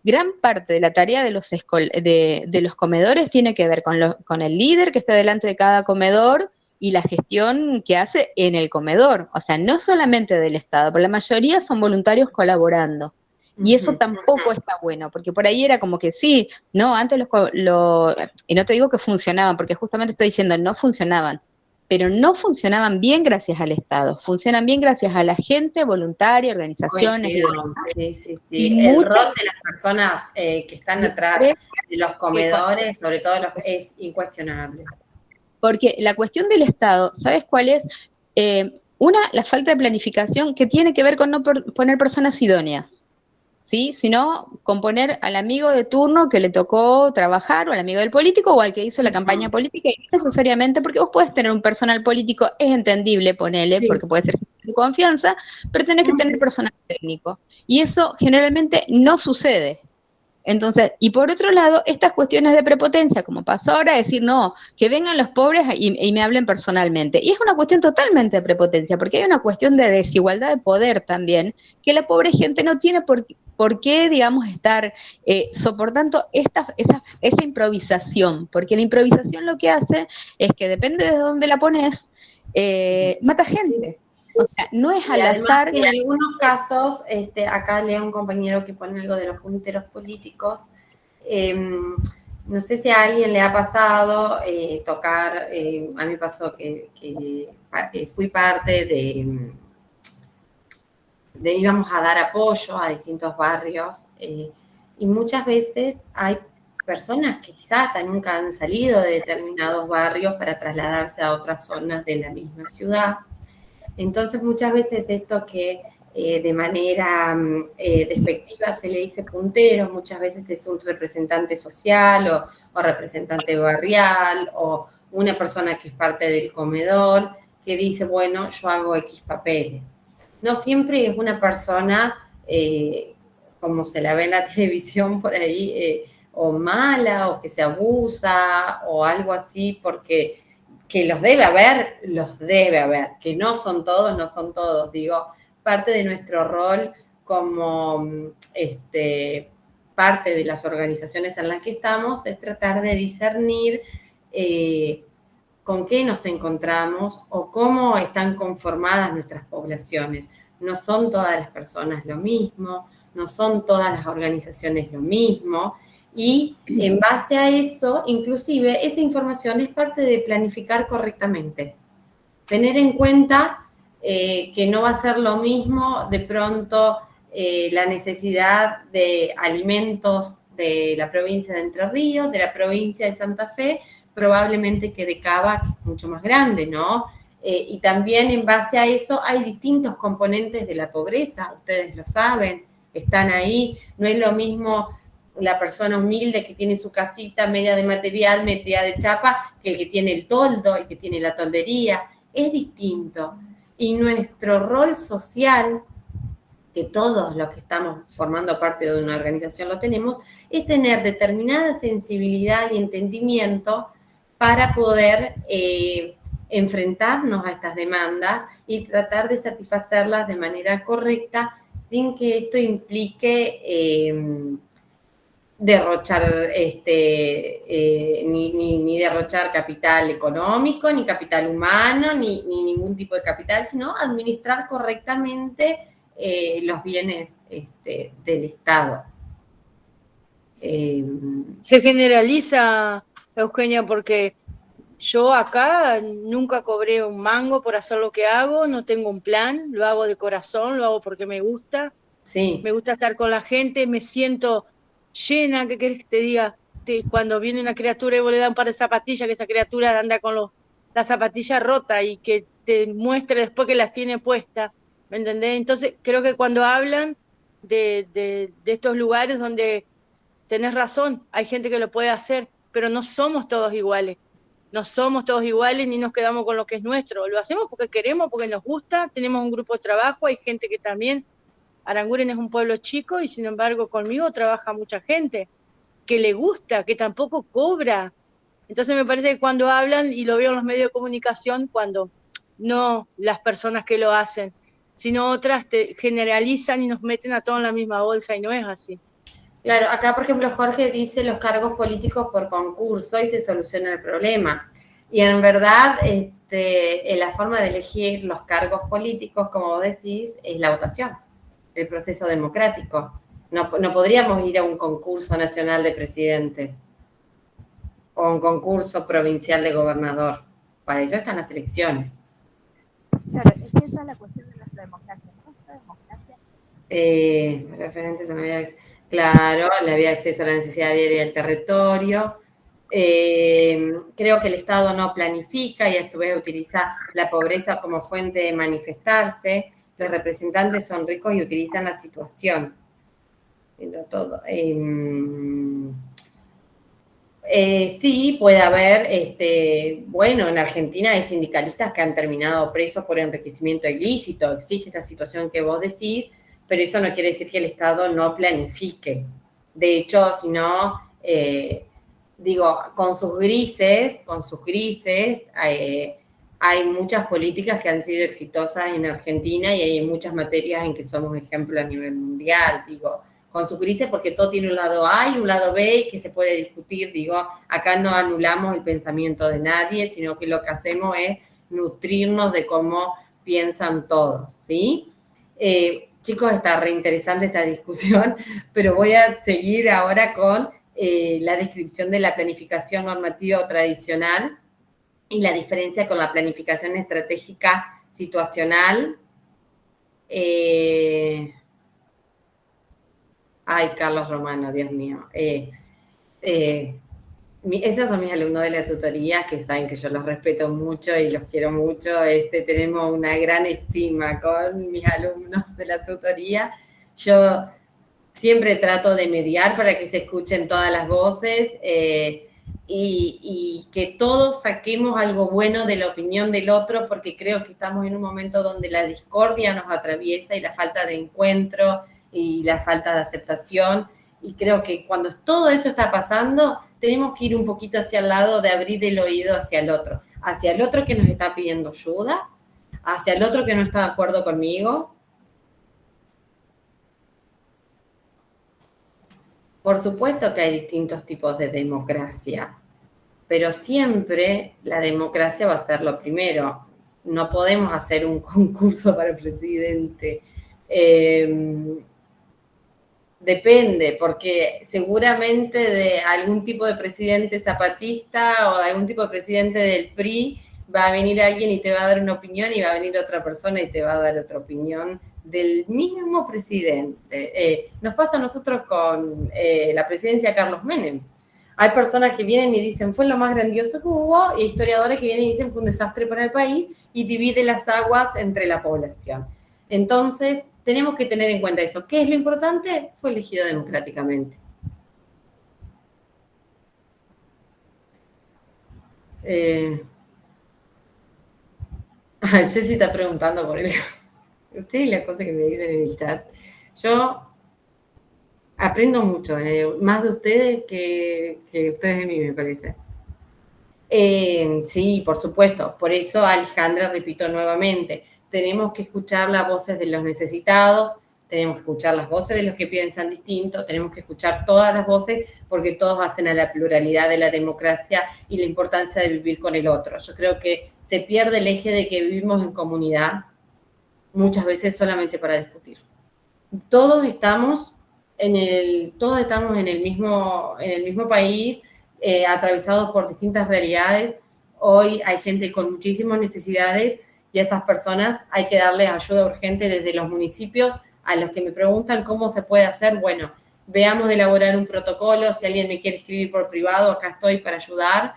Speaker 6: Gran parte de la tarea de los comedores tiene que ver con el líder que está delante de cada comedor y la gestión que hace en el comedor. O sea, no solamente del Estado, pero la mayoría son voluntarios colaborando. Y eso tampoco está bueno, porque por ahí era como que sí, no, antes y no te digo que funcionaban, porque justamente estoy diciendo no funcionaban, pero no funcionaban bien gracias al Estado, funcionan bien gracias a la gente voluntaria, organizaciones.
Speaker 2: Sí. Y el rol de las personas que están atrás de los comedores, sobre todo es incuestionable.
Speaker 6: Porque la cuestión del Estado, ¿sabes cuál es? La falta de planificación que tiene que ver con no poner personas idóneas. ¿Sí? Sino con poner al amigo de turno que le tocó trabajar, o al amigo del político, o al que hizo la campaña política, y no necesariamente, porque vos podés tener un personal político, es entendible, ponele, porque puede ser de confianza, pero tenés que tener personal técnico. Y eso generalmente no sucede. Entonces, y por otro lado, estas cuestiones de prepotencia, como pasó ahora, decir, no, que vengan los pobres y me hablen personalmente. Y es una cuestión totalmente de prepotencia, porque hay una cuestión de desigualdad de poder también, que la pobre gente no tiene por qué, digamos, estar soportando esa improvisación, porque la improvisación lo que hace es que depende de dónde la pones, mata gente. O sea, no es al azar.
Speaker 2: En algunos casos, acá leo un compañero que pone algo de los punteros políticos. No sé si a alguien le ha pasado tocar, a mí pasó que fui parte de íbamos a dar apoyo a distintos barrios y muchas veces hay personas que quizás hasta nunca han salido de determinados barrios para trasladarse a otras zonas de la misma ciudad. Entonces, muchas veces esto que de manera despectiva se le dice puntero, muchas veces es un representante social o representante barrial o una persona que es parte del comedor que dice, bueno, yo hago X papeles. No siempre es una persona, como se la ve en la televisión por ahí, o mala, o que se abusa, o algo así, porque que los debe haber, que no son todos, digo, parte de nuestro rol como parte de las organizaciones en las que estamos es tratar de discernir con qué nos encontramos o cómo están conformadas nuestras poblaciones. No son todas las personas lo mismo, no son todas las organizaciones lo mismo, y en base a eso, inclusive, esa información es parte de planificar correctamente. Tener en cuenta que no va a ser lo mismo de pronto la necesidad de alimentos de la provincia de Entre Ríos, de la provincia de Santa Fe, probablemente que de Cava, que es mucho más grande, ¿no? Y también en base a eso hay distintos componentes de la pobreza, ustedes lo saben, están ahí, no es lo mismo la persona humilde que tiene su casita media de material, media de chapa, que el que tiene el toldo, el que tiene la toldería, es distinto. Y nuestro rol social, que todos los que estamos formando parte de una organización lo tenemos, es tener determinada sensibilidad y entendimiento para poder enfrentarnos a estas demandas y tratar de satisfacerlas de manera correcta sin que esto implique derrochar ni derrochar capital económico, ni capital humano, ni ningún tipo de capital, sino administrar correctamente los bienes del Estado.
Speaker 5: Se generaliza, Eugenia, porque yo acá nunca cobré un mango por hacer lo que hago, no tengo un plan, lo hago de corazón, lo hago porque me gusta.
Speaker 2: Sí.
Speaker 5: Me gusta estar con la gente, me siento llena, ¿qué querés que te diga? Cuando viene una criatura y vos le das un par de zapatillas, que esa criatura anda con la zapatilla rota y que te muestre después que las tiene puestas, ¿me entendés? Entonces creo que cuando hablan de estos lugares donde tenés razón, hay gente que lo puede hacer, pero no somos todos iguales. No somos todos iguales ni nos quedamos con lo que es nuestro. Lo hacemos porque queremos, porque nos gusta, tenemos un grupo de trabajo, hay gente que también... Aranguren es un pueblo chico y sin embargo conmigo trabaja mucha gente que le gusta, que tampoco cobra. Entonces me parece que cuando hablan, y lo veo en los medios de comunicación, cuando no las personas que lo hacen, sino otras te generalizan y nos meten a todos en la misma bolsa y no es así.
Speaker 2: Claro, acá por ejemplo Jorge dice los cargos políticos por concurso y se soluciona el problema. Y en verdad la forma de elegir los cargos políticos, como vos decís, es la votación. El proceso democrático. No podríamos ir a un concurso nacional de presidente o un concurso provincial de gobernador. Para eso están las elecciones.
Speaker 9: Claro, es que esa es la cuestión de nuestra democracia. ¿Nuestra democracia?
Speaker 2: Referentes a la vía de acceso. Claro, la vía de acceso a la necesidad diaria del territorio. Creo que el Estado no planifica y a su vez utiliza la pobreza como fuente de manifestarse. Los representantes son ricos y utilizan la situación. Todo. Sí, puede haber, bueno, en Argentina hay sindicalistas que han terminado presos por enriquecimiento ilícito. Existe esta situación que vos decís, pero eso no quiere decir que el Estado no planifique. De hecho, si no, digo, con sus grises, hay muchas políticas que han sido exitosas en Argentina y hay muchas materias en que somos ejemplo a nivel mundial, digo, con sus grises porque todo tiene un lado A y un lado B que se puede discutir, digo, acá no anulamos el pensamiento de nadie, sino que lo que hacemos es nutrirnos de cómo piensan todos, ¿sí? Chicos, está re interesante esta discusión, pero voy a seguir ahora con la descripción de la planificación normativa o tradicional y la diferencia con la planificación estratégica situacional. Ay, Carlos Romano, Dios mío. Esos son mis alumnos de la tutoría, que saben que yo los respeto mucho y los quiero mucho. Tenemos una gran estima con mis alumnos de la tutoría. Yo siempre trato de mediar para que se escuchen todas las voces y que todos saquemos algo bueno de la opinión del otro, porque creo que estamos en un momento donde la discordia nos atraviesa y la falta de encuentro y la falta de aceptación. Y creo que cuando todo eso está pasando, tenemos que ir un poquito hacia el lado de abrir el oído hacia el otro que nos está pidiendo ayuda, hacia el otro que no está de acuerdo conmigo. Por supuesto que hay distintos tipos de democracia, pero siempre la democracia va a ser lo primero. No podemos hacer un concurso para presidente. Depende, porque seguramente de algún tipo de presidente zapatista o de algún tipo de presidente del PRI va a venir alguien y te va a dar una opinión y va a venir otra persona y te va a dar otra opinión del mismo presidente. Nos pasa a nosotros con la presidencia de Carlos Menem. Hay personas que vienen y dicen fue lo más grandioso que hubo, y historiadores que vienen y dicen fue un desastre para el país y divide las aguas entre la población. Entonces, tenemos que tener en cuenta eso. ¿Qué es lo importante? Fue elegido democráticamente. Jessy está preguntando por él. Ustedes las cosas que me dicen en el chat. Yo aprendo mucho, más de ustedes que ustedes de mí, me parece. Sí, por supuesto. Por eso, Alejandra, repito nuevamente, tenemos que escuchar las voces de los necesitados, tenemos que escuchar las voces de los que piensan distinto, tenemos que escuchar todas las voces porque todos hacen a la pluralidad de la democracia y la importancia de vivir con el otro. Yo creo que se pierde el eje de que vivimos en comunidad, muchas veces solamente para discutir. Todos estamos en el mismo país, atravesados por distintas realidades. Hoy hay gente con muchísimas necesidades y a esas personas hay que darles ayuda urgente desde los municipios. A los que me preguntan cómo se puede hacer, bueno, veamos de elaborar un protocolo. Si alguien me quiere escribir por privado, acá estoy para ayudar.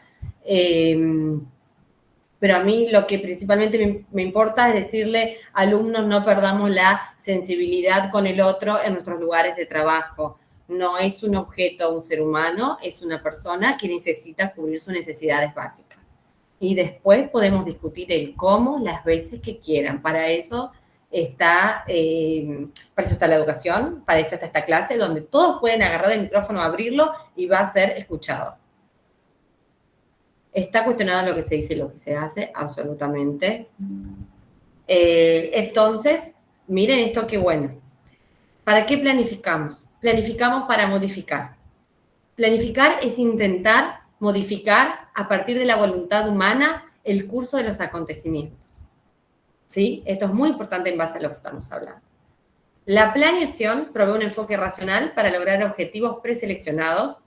Speaker 2: Pero a mí lo que principalmente me importa es decirle, alumnos, no perdamos la sensibilidad con el otro en nuestros lugares de trabajo. No es un objeto, un ser humano, es una persona que necesita cubrir sus necesidades básicas. Y después podemos discutir el cómo las veces que quieran. Para eso está la educación, para eso está esta clase, donde todos pueden agarrar el micrófono, abrirlo y va a ser escuchado. ¿Está cuestionado lo que se dice y lo que se hace? Absolutamente. Entonces, miren esto qué bueno. ¿Para qué planificamos? Planificamos para modificar. Planificar es intentar modificar a partir de la voluntad humana el curso de los acontecimientos. ¿Sí? Esto es muy importante en base a lo que estamos hablando. La planeación provee un enfoque racional para lograr objetivos preseleccionados,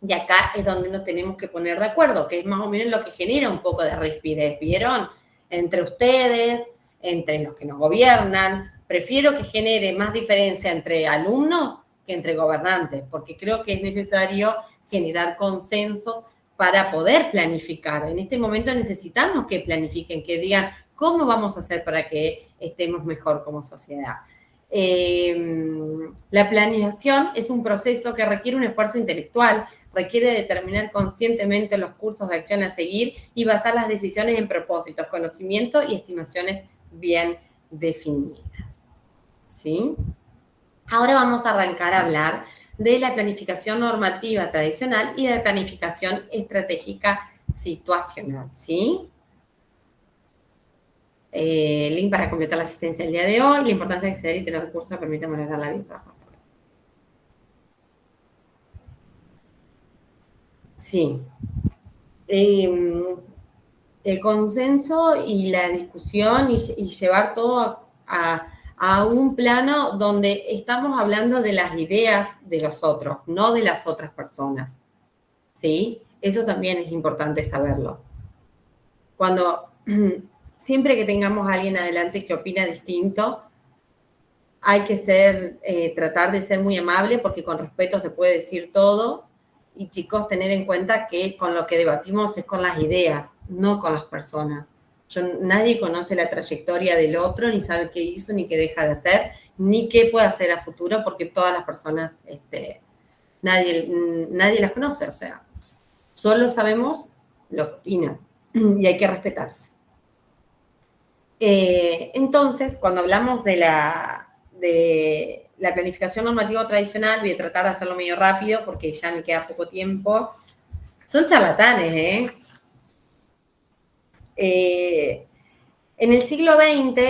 Speaker 2: y acá es donde nos tenemos que poner de acuerdo, que es más o menos lo que genera un poco de rispidez, ¿vieron? Entre ustedes, entre los que nos gobiernan. Prefiero que genere más diferencia entre alumnos que entre gobernantes, porque creo que es necesario generar consensos para poder planificar. En este momento necesitamos que planifiquen, que digan cómo vamos a hacer para que estemos mejor como sociedad. La planeación es un proceso que requiere un esfuerzo intelectual, requiere determinar conscientemente los cursos de acción a seguir y basar las decisiones en propósitos, conocimiento y estimaciones bien definidas. ¿Sí? Ahora vamos a arrancar a hablar de la planificación normativa tradicional y de la planificación estratégica situacional, ¿sí? Link para completar la asistencia del día de hoy, la importancia de acceder y tener recursos que permitan manejar la vida. Sí. El consenso y la discusión y llevar todo a un plano donde estamos hablando de las ideas de los otros, no de las otras personas, ¿sí? Eso también es importante saberlo. Siempre que tengamos a alguien adelante que opina distinto, hay que tratar de ser muy amable porque con respeto se puede decir todo. Y chicos, tener en cuenta que con lo que debatimos es con las ideas, no con las personas. Nadie conoce la trayectoria del otro, ni sabe qué hizo, ni qué deja de hacer, ni qué puede hacer a futuro, porque todas las personas, nadie las conoce, o sea, solo sabemos lo que opinan y hay que respetarse. Entonces, cuando hablamos de la planificación normativa tradicional, voy a tratar de hacerlo medio rápido porque ya me queda poco tiempo. Son charlatanes, en el siglo XX,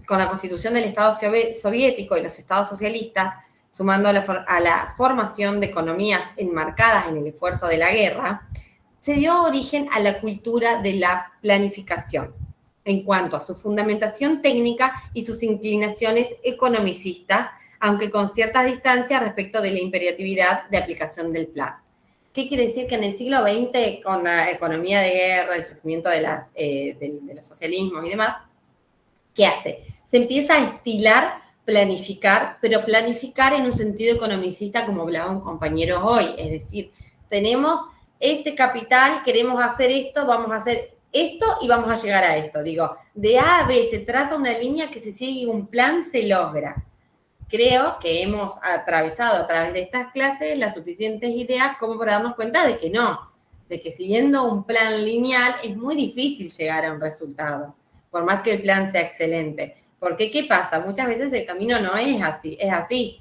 Speaker 2: con la constitución del Estado soviético y los estados socialistas, sumando a la formación de economías enmarcadas en el esfuerzo de la guerra, se dio origen a la cultura de la planificación, en cuanto a su fundamentación técnica y sus inclinaciones economicistas, aunque con ciertas distancias respecto de la imperatividad de aplicación del plan. ¿Qué quiere decir? Que en el siglo XX, con la economía de guerra, el surgimiento de los socialismos y demás, ¿qué hace? Se empieza a estilar planificar, pero planificar en un sentido economicista, como hablaba un compañero hoy. Es decir, tenemos este capital, queremos hacer esto, vamos a hacer esto y vamos a llegar a esto. Digo, de A a B se traza una línea que si sigue un plan se logra. Creo que hemos atravesado a través de estas clases las suficientes ideas como para darnos cuenta de que no, de que siguiendo un plan lineal es muy difícil llegar a un resultado, por más que el plan sea excelente. Porque, ¿qué pasa? Muchas veces el camino no es así, es así.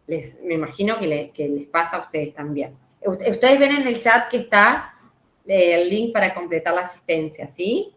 Speaker 2: Me imagino que les pasa a ustedes también. Ustedes ven en el chat que está el link para completar la asistencia, ¿sí?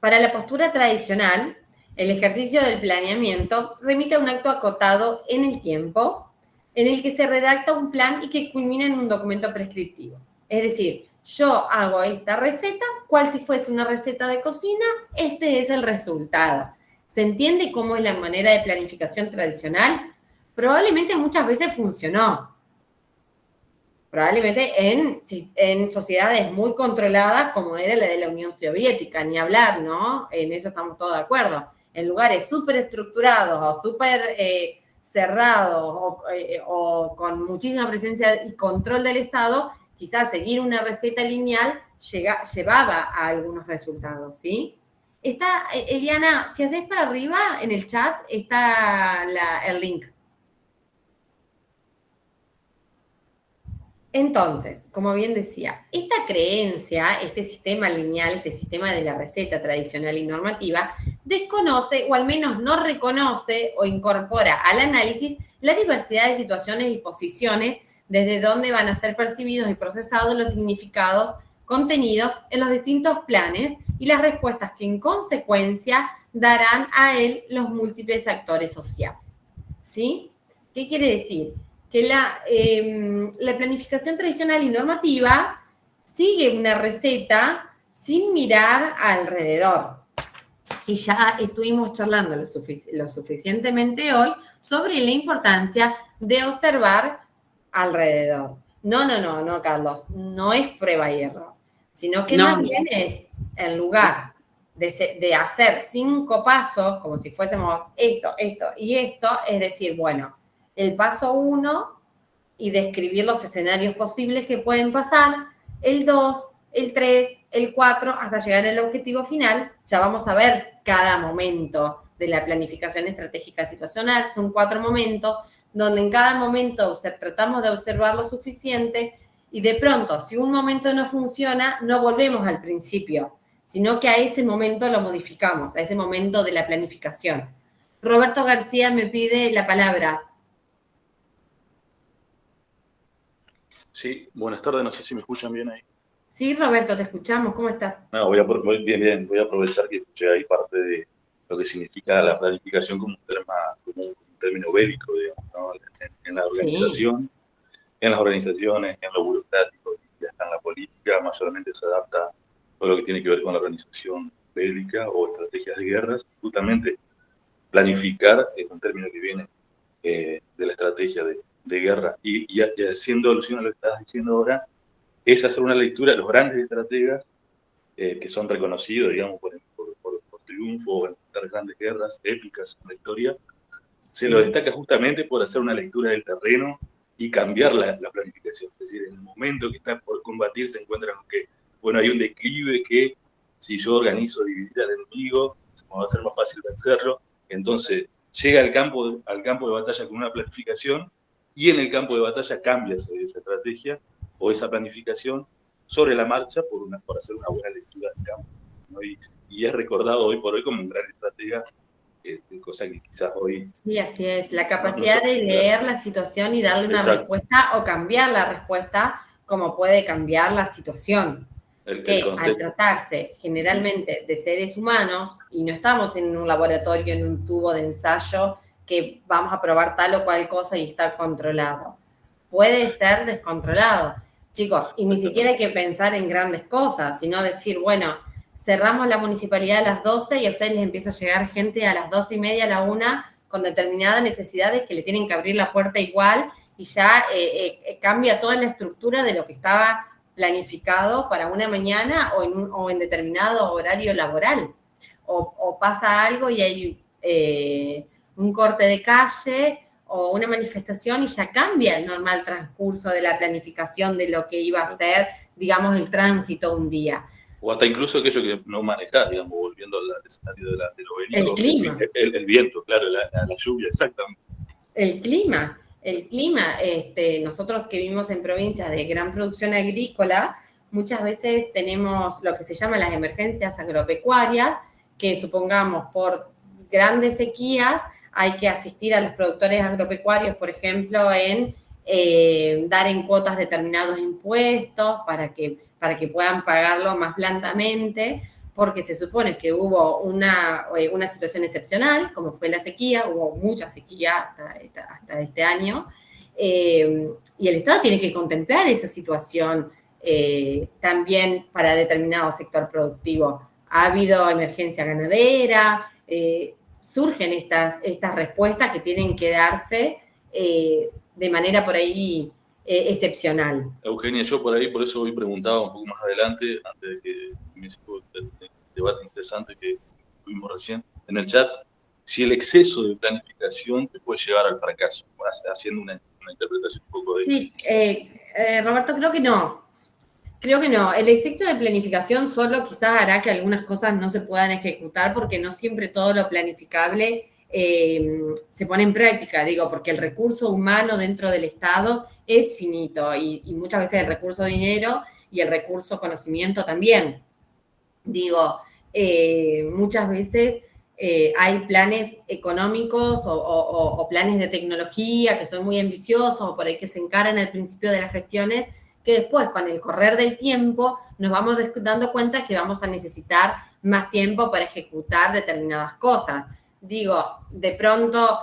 Speaker 2: Para la postura tradicional, el ejercicio del planeamiento remite a un acto acotado en el tiempo, en el que se redacta un plan y que culmina en un documento prescriptivo. Es decir, yo hago esta receta, cual si fuese una receta de cocina, este es el resultado. ¿Se entiende cómo es la manera de planificación tradicional? Probablemente muchas veces funcionó. Probablemente en sociedades muy controladas como era la de la Unión Soviética, ni hablar, ¿no? En eso estamos todos de acuerdo. En lugares súper estructurados o súper cerrados o con muchísima presencia y control del Estado, quizás seguir una receta lineal llevaba a algunos resultados, ¿sí? Está, Eliana, si haces para arriba en el chat, está el link. Entonces, como bien decía, esta creencia, este sistema lineal, este sistema de la receta tradicional y normativa, desconoce o al menos no reconoce o incorpora al análisis la diversidad de situaciones y posiciones desde donde van a ser percibidos y procesados los significados contenidos en los distintos planes y las respuestas que en consecuencia darán a él los múltiples actores sociales. ¿Sí? ¿Qué quiere decir? Que la planificación tradicional y normativa sigue una receta sin mirar alrededor. Y ya estuvimos charlando lo suficientemente hoy sobre la importancia de observar alrededor. No, Carlos, no es prueba y error, sino que más bien es, en lugar de hacer 5 pasos, como si fuésemos esto y esto, es decir, bueno, el paso 1 y describir los escenarios posibles que pueden pasar, el 2, el 3, el 4, hasta llegar al objetivo final. Ya vamos a ver cada momento de la planificación estratégica situacional. Son 4 momentos, donde en cada momento tratamos de observar lo suficiente y de pronto, si un momento no funciona, no volvemos al principio, sino que a ese momento lo modificamos, a ese momento de la planificación. Roberto García me pide la palabra.
Speaker 10: Sí, buenas tardes, no sé si me escuchan bien ahí.
Speaker 2: Sí, Roberto, te escuchamos, ¿cómo estás?
Speaker 10: No, bien, voy a aprovechar que escuché ahí parte de lo que significa la planificación como un término bélico, digamos, ¿no? En la organización, sí. En las organizaciones, en lo burocrático, y hasta en la política, mayormente se adapta a todo lo que tiene que ver con la organización bélica o estrategias de guerras. Justamente planificar es un término que viene de la estrategia de guerra, y haciendo alusión a lo que estabas diciendo ahora, es hacer una lectura. Los grandes estrategas que son reconocidos, digamos, por triunfo o enfrentar grandes guerras épicas en la historia, se lo destaca justamente por hacer una lectura del terreno y cambiar la planificación. Es decir, en el momento que está por combatir se encuentra con que, bueno, hay un declive que si yo organizo dividir al enemigo, va a ser más fácil vencerlo. Entonces llega al campo de batalla con una planificación y en el campo de batalla cambia esa estrategia o esa planificación sobre la marcha por hacer una buena lectura del campo, ¿no? Y es recordado hoy por hoy como un gran estratega, cosa que quizás hoy...
Speaker 2: Sí, así es, la capacidad de leer la situación y darle una respuesta o cambiar la respuesta como puede cambiar la situación. Que al tratarse generalmente de seres humanos, y no estamos en un laboratorio, en un tubo de ensayo, que vamos a probar tal o cual cosa y está controlado. Puede ser descontrolado. Chicos, y ni siquiera hay que pensar en grandes cosas, sino decir, bueno, cerramos la municipalidad a las 12 y a ustedes les empieza a llegar gente a las 12:30, a la 1, con determinadas necesidades que le tienen que abrir la puerta igual, y ya cambia toda la estructura de lo que estaba planificado para una mañana o en determinado horario laboral. O pasa algo y hay un corte de calle o una manifestación y ya cambia el normal transcurso de la planificación de lo que iba a ser, digamos, el tránsito un día.
Speaker 10: O hasta incluso aquello que no manejás, digamos, volviendo al escenario de lo venido.
Speaker 2: El clima.
Speaker 10: El viento, claro, la lluvia, exactamente.
Speaker 2: El clima, nosotros que vivimos en provincias de gran producción agrícola, muchas veces tenemos lo que se llama las emergencias agropecuarias, que supongamos por grandes sequías hay que asistir a los productores agropecuarios, por ejemplo, en dar en cuotas determinados impuestos para que puedan pagarlo más blandamente, porque se supone que hubo una situación excepcional, como fue la sequía, hubo mucha sequía hasta este año, y el Estado tiene que contemplar esa situación también para determinado sector productivo. Ha habido emergencia ganadera, surgen estas respuestas que tienen que darse de manera por ahí excepcional.
Speaker 10: Eugenia, yo por eso hoy preguntaba un poco más adelante, antes de que inicie el debate interesante que tuvimos recién en el chat, si el exceso de planificación te puede llevar al fracaso, haciendo una interpretación un poco de...
Speaker 2: Sí, Roberto, creo que no. Creo que no. El exceso de planificación solo quizás hará que algunas cosas no se puedan ejecutar porque no siempre todo lo planificable se pone en práctica, porque el recurso humano dentro del Estado es finito y muchas veces el recurso dinero y el recurso conocimiento también. Muchas veces hay planes económicos o planes de tecnología que son muy ambiciosos o por ahí que se encaran al principio de las gestiones, que después, con el correr del tiempo, nos vamos dando cuenta que vamos a necesitar más tiempo para ejecutar determinadas cosas. De pronto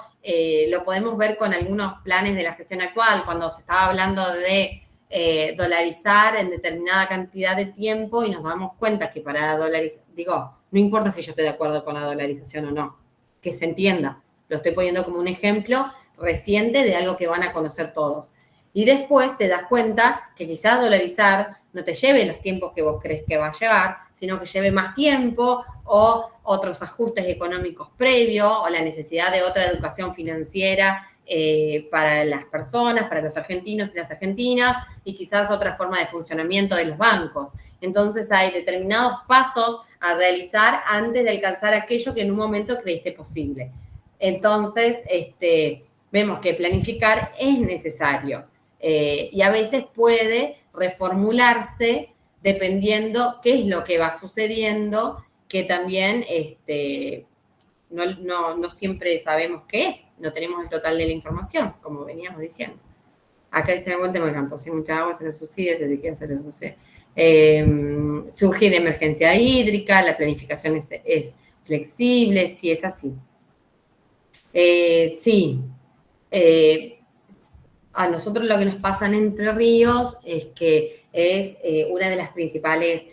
Speaker 2: lo podemos ver con algunos planes de la gestión actual, cuando se estaba hablando de dolarizar en determinada cantidad de tiempo y nos damos cuenta que para dolarizar, no importa si yo estoy de acuerdo con la dolarización o no, que se entienda, lo estoy poniendo como un ejemplo reciente de algo que van a conocer todos. Y después te das cuenta que quizás dolarizar no te lleve los tiempos que vos crees que va a llevar, sino que lleve más tiempo o otros ajustes económicos previos o la necesidad de otra educación financiera para las personas, para los argentinos y las argentinas, y quizás otra forma de funcionamiento de los bancos. Entonces hay determinados pasos a realizar antes de alcanzar aquello que en un momento creíste posible. Entonces, vemos que planificar es necesario. Y a veces puede reformularse dependiendo qué es lo que va sucediendo, que también no siempre sabemos qué es, no tenemos el total de la información, como veníamos diciendo. Acá dice el tema del campo, si hay mucha agua se le sucede, si se sequía se le sucede. Surge una emergencia hídrica, la planificación es flexible, sí, es así. Sí. A nosotros lo que nos pasa en Entre Ríos es que es una de las principales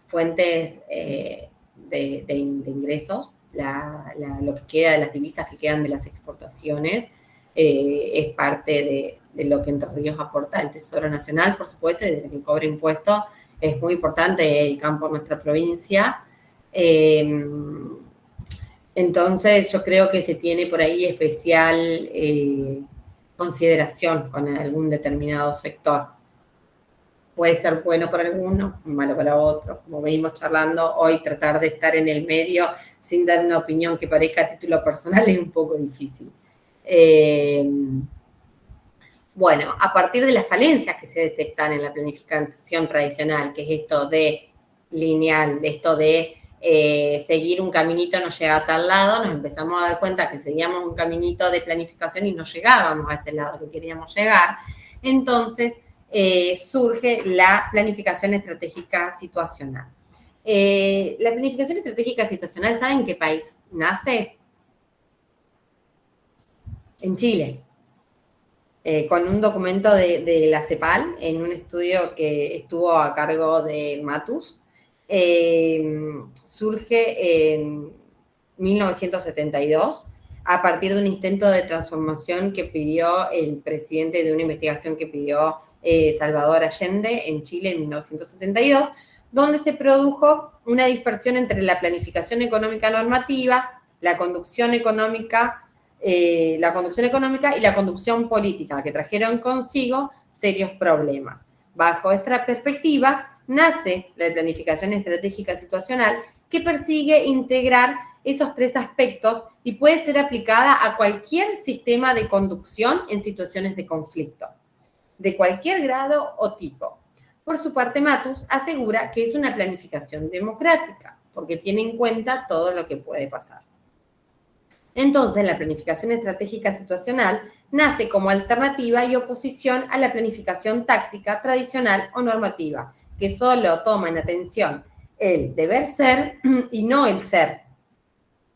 Speaker 2: fuentes de ingresos, lo que queda de las divisas que quedan de las exportaciones, es parte de lo que Entre Ríos aporta al Tesoro Nacional, por supuesto, y desde que cobra impuestos es muy importante el campo en nuestra provincia. Entonces, yo creo que se tiene por ahí especial consideración con algún determinado sector. Puede ser bueno para algunos, malo para otros. Como venimos charlando hoy, tratar de estar en el medio sin dar una opinión que parezca a título personal es un poco difícil. Bueno, a partir de las falencias que se detectan en la planificación tradicional, que es esto de lineal, de esto de seguir un caminito no llega a tal lado, nos empezamos a dar cuenta que seguíamos un caminito de planificación y no llegábamos a ese lado que queríamos llegar. Entonces, surge la planificación estratégica situacional. La planificación estratégica situacional, ¿saben en qué país nace? En Chile. Con un documento de la CEPAL, en un estudio que estuvo a cargo de Matus, surge en 1972 a partir de un intento de transformación que pidió el presidente de una investigación que pidió Salvador Allende en Chile en 1972, donde se produjo una dispersión entre la planificación económica normativa, la conducción económica y la conducción política, que trajeron consigo serios problemas. Bajo esta perspectiva, nace la planificación estratégica situacional, que persigue integrar esos tres aspectos y puede ser aplicada a cualquier sistema de conducción en situaciones de conflicto, de cualquier grado o tipo. Por su parte, Matus asegura que es una planificación democrática, porque tiene en cuenta todo lo que puede pasar. Entonces, la planificación estratégica situacional nace como alternativa y oposición a la planificación táctica tradicional o normativa, que solo toma en atención el deber ser y no el ser.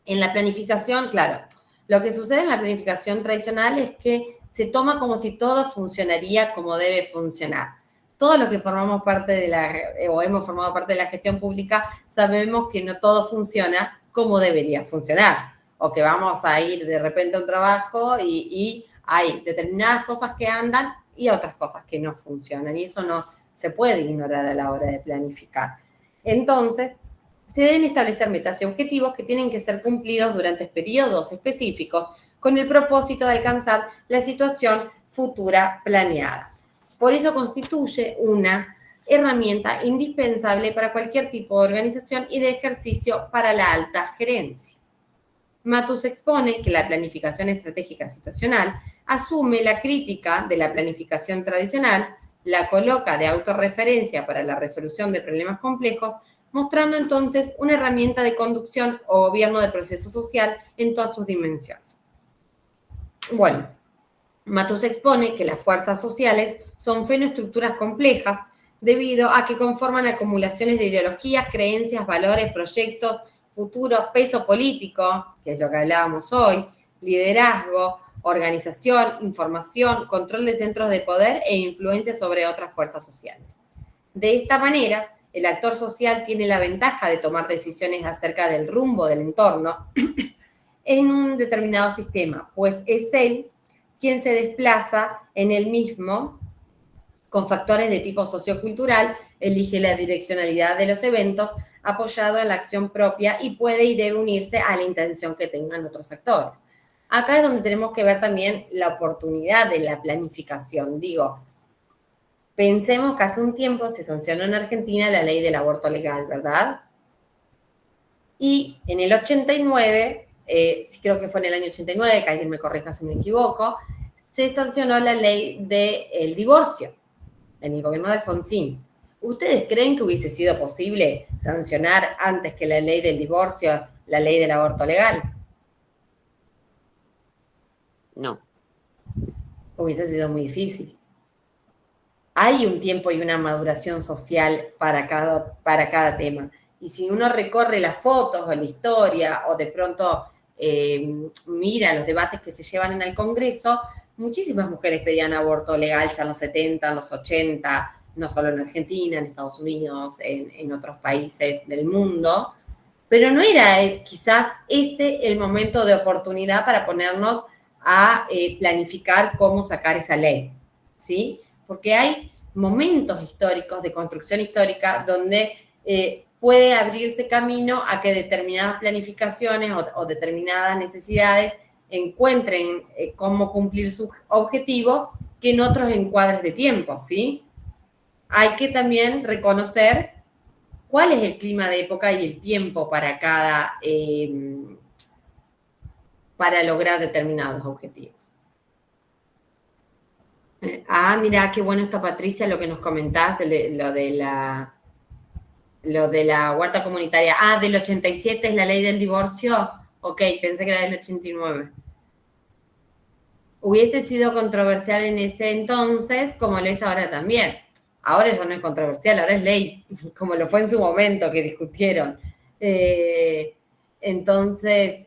Speaker 2: En la planificación, claro, lo que sucede en la planificación tradicional es que se toma como si todo funcionaría como debe funcionar. Todos los que formamos parte o hemos formado parte de la gestión pública sabemos que no todo funciona como debería funcionar. O que vamos a ir de repente a un trabajo y hay determinadas cosas que andan y otras cosas que no funcionan. Y eso no se puede ignorar a la hora de planificar. Entonces, se deben establecer metas y objetivos que tienen que ser cumplidos durante periodos específicos con el propósito de alcanzar la situación futura planeada. Por eso constituye una herramienta indispensable para cualquier tipo de organización y de ejercicio para la alta gerencia. Matus expone que la planificación estratégica situacional asume la crítica de la planificación tradicional, la coloca de autorreferencia para la resolución de problemas complejos, mostrando entonces una herramienta de conducción o gobierno de proceso social en todas sus dimensiones. Bueno, Matus expone que las fuerzas sociales son fenoestructuras complejas debido a que conforman acumulaciones de ideologías, creencias, valores, proyectos, futuros, peso político, que es lo que hablábamos hoy, liderazgo, organización, información, control de centros de poder e influencia sobre otras fuerzas sociales. De esta manera, el actor social tiene la ventaja de tomar decisiones acerca del rumbo del entorno en un determinado sistema, pues es él quien se desplaza en el mismo con factores de tipo sociocultural, elige la direccionalidad de los eventos apoyado en la acción propia y puede y debe unirse a la intención que tengan otros actores. Acá es donde tenemos que ver también la oportunidad de la planificación. Digo, pensemos que hace un tiempo se sancionó en Argentina la ley del aborto legal, ¿verdad? Y en el 89, sí creo que fue en el año 89, que alguien me corrija si me equivoco, se sancionó la ley del divorcio en el gobierno de Alfonsín. ¿Ustedes creen que hubiese sido posible sancionar antes que la ley del divorcio la ley del aborto legal?
Speaker 11: No.
Speaker 2: Hubiese sido muy difícil. Hay un tiempo y una maduración social para cada tema. Y si uno recorre las fotos o la historia o de pronto mira los debates que se llevan en el Congreso, muchísimas mujeres pedían aborto legal ya en los 70, en los 80, no solo en Argentina, en Estados Unidos, en otros países del mundo, pero no era quizás ese el momento de oportunidad para ponernos a planificar cómo sacar esa ley, ¿sí? Porque hay momentos históricos de construcción histórica donde puede abrirse camino a que determinadas planificaciones o determinadas necesidades encuentren cómo cumplir sus objetivos que en otros encuadres de tiempo, ¿sí? Hay que también reconocer cuál es el clima de época y el tiempo para para lograr determinados objetivos. Mira, qué bueno está Patricia lo que nos comentaste, lo de la huerta comunitaria. Del 87 es la ley del divorcio. Ok, pensé que era del 89. Hubiese sido controversial en ese entonces, como lo es ahora también. Ahora eso no es controversial, ahora es ley, como lo fue en su momento que discutieron. Entonces,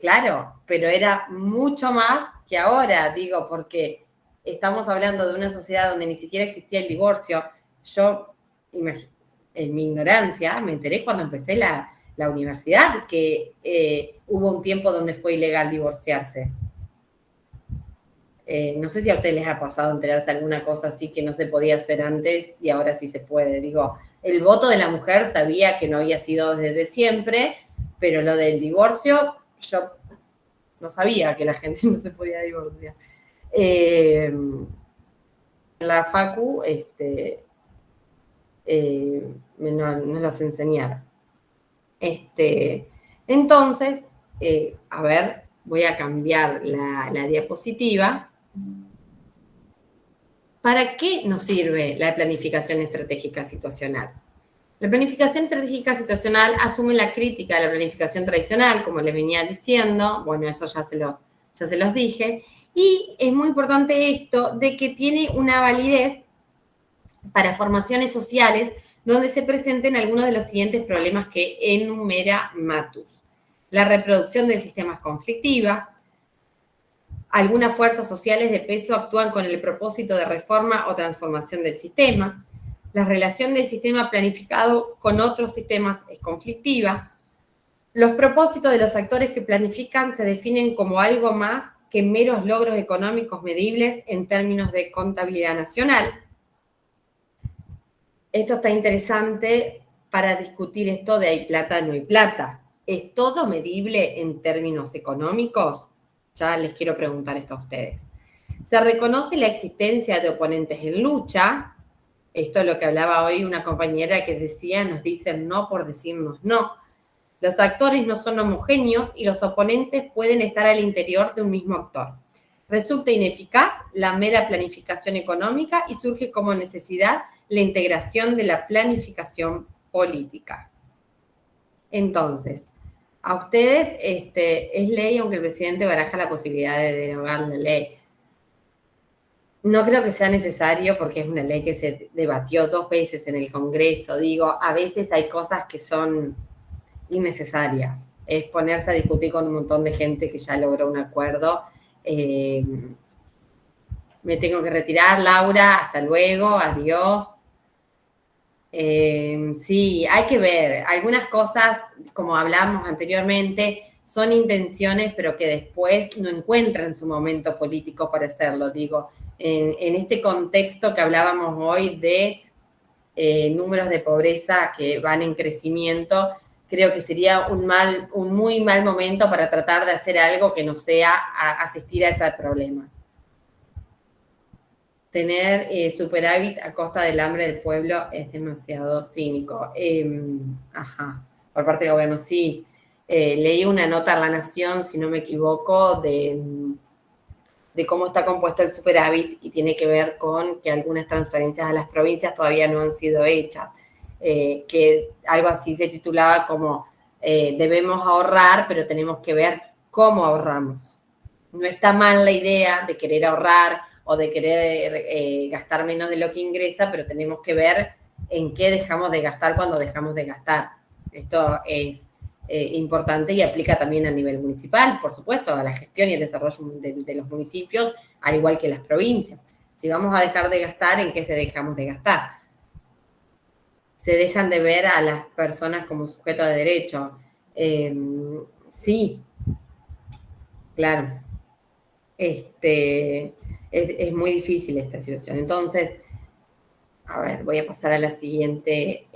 Speaker 2: claro, pero era mucho más que ahora, digo, porque estamos hablando de una sociedad donde ni siquiera existía el divorcio. Yo, en mi ignorancia, me enteré cuando empecé la universidad que hubo un tiempo donde fue ilegal divorciarse. No sé si a ustedes les ha pasado enterarse de alguna cosa así que no se podía hacer antes y ahora sí se puede. Digo, el voto de la mujer sabía que no había sido desde siempre, pero lo del divorcio, yo no sabía que la gente no se podía divorciar. La facu, no los enseñaron. Entonces, a ver, voy a cambiar la diapositiva. ¿Para qué nos sirve la planificación estratégica situacional? La planificación estratégica situacional asume la crítica de la planificación tradicional, como les venía diciendo, bueno, eso ya se los dije, y es muy importante esto de que tiene una validez para formaciones sociales donde se presenten algunos de los siguientes problemas que enumera Matus. La reproducción de sistemas conflictiva. Algunas fuerzas sociales de peso actúan con el propósito de reforma o transformación del sistema. La relación del sistema planificado con otros sistemas es conflictiva. Los propósitos de los actores que planifican se definen como algo más que meros logros económicos medibles en términos de contabilidad nacional. Esto está interesante para discutir esto de hay plata, no hay plata. ¿Es todo medible en términos económicos? Ya les quiero preguntar esto a ustedes. Se reconoce la existencia de oponentes en lucha. Esto es lo que hablaba hoy una compañera que decía, nos dicen no por decirnos no. Los actores no son homogéneos y los oponentes pueden estar al interior de un mismo actor. Resulta ineficaz la mera planificación económica y surge como necesidad la integración de la planificación política. Entonces, a ustedes es ley, aunque el presidente baraja la posibilidad de derogar la ley. No creo que sea necesario porque es una ley que se debatió 2 veces en el Congreso. Digo, a veces hay cosas que son innecesarias. Es ponerse a discutir con un montón de gente que ya logró un acuerdo. Me tengo que retirar, Laura. Hasta luego. Adiós. Sí, hay que ver. Algunas cosas, como hablamos anteriormente, son intenciones, pero que después no encuentran su momento político para hacerlo. Digo, en este contexto que hablábamos hoy de números de pobreza que van en crecimiento, creo que sería un muy mal momento para tratar de hacer algo que no sea asistir a ese problema. Tener superávit a costa del hambre del pueblo es demasiado cínico. Por parte del gobierno, sí. Leí una nota en La Nación, si no me equivoco, de cómo está compuesto el superávit y tiene que ver con que algunas transferencias a las provincias todavía no han sido hechas. Que algo así se titulaba como debemos ahorrar, pero tenemos que ver cómo ahorramos. No está mal la idea de querer ahorrar o de querer gastar menos de lo que ingresa, pero tenemos que ver en qué dejamos de gastar cuando dejamos de gastar. Esto es importante y aplica también a nivel municipal, por supuesto, a la gestión y el desarrollo de los municipios, al igual que las provincias. Si vamos a dejar de gastar, ¿en qué se dejamos de gastar? Se dejan de ver a las personas como sujeto de derecho. Sí, claro. Es muy difícil esta situación. Entonces, A ver, voy a pasar a la siguiente.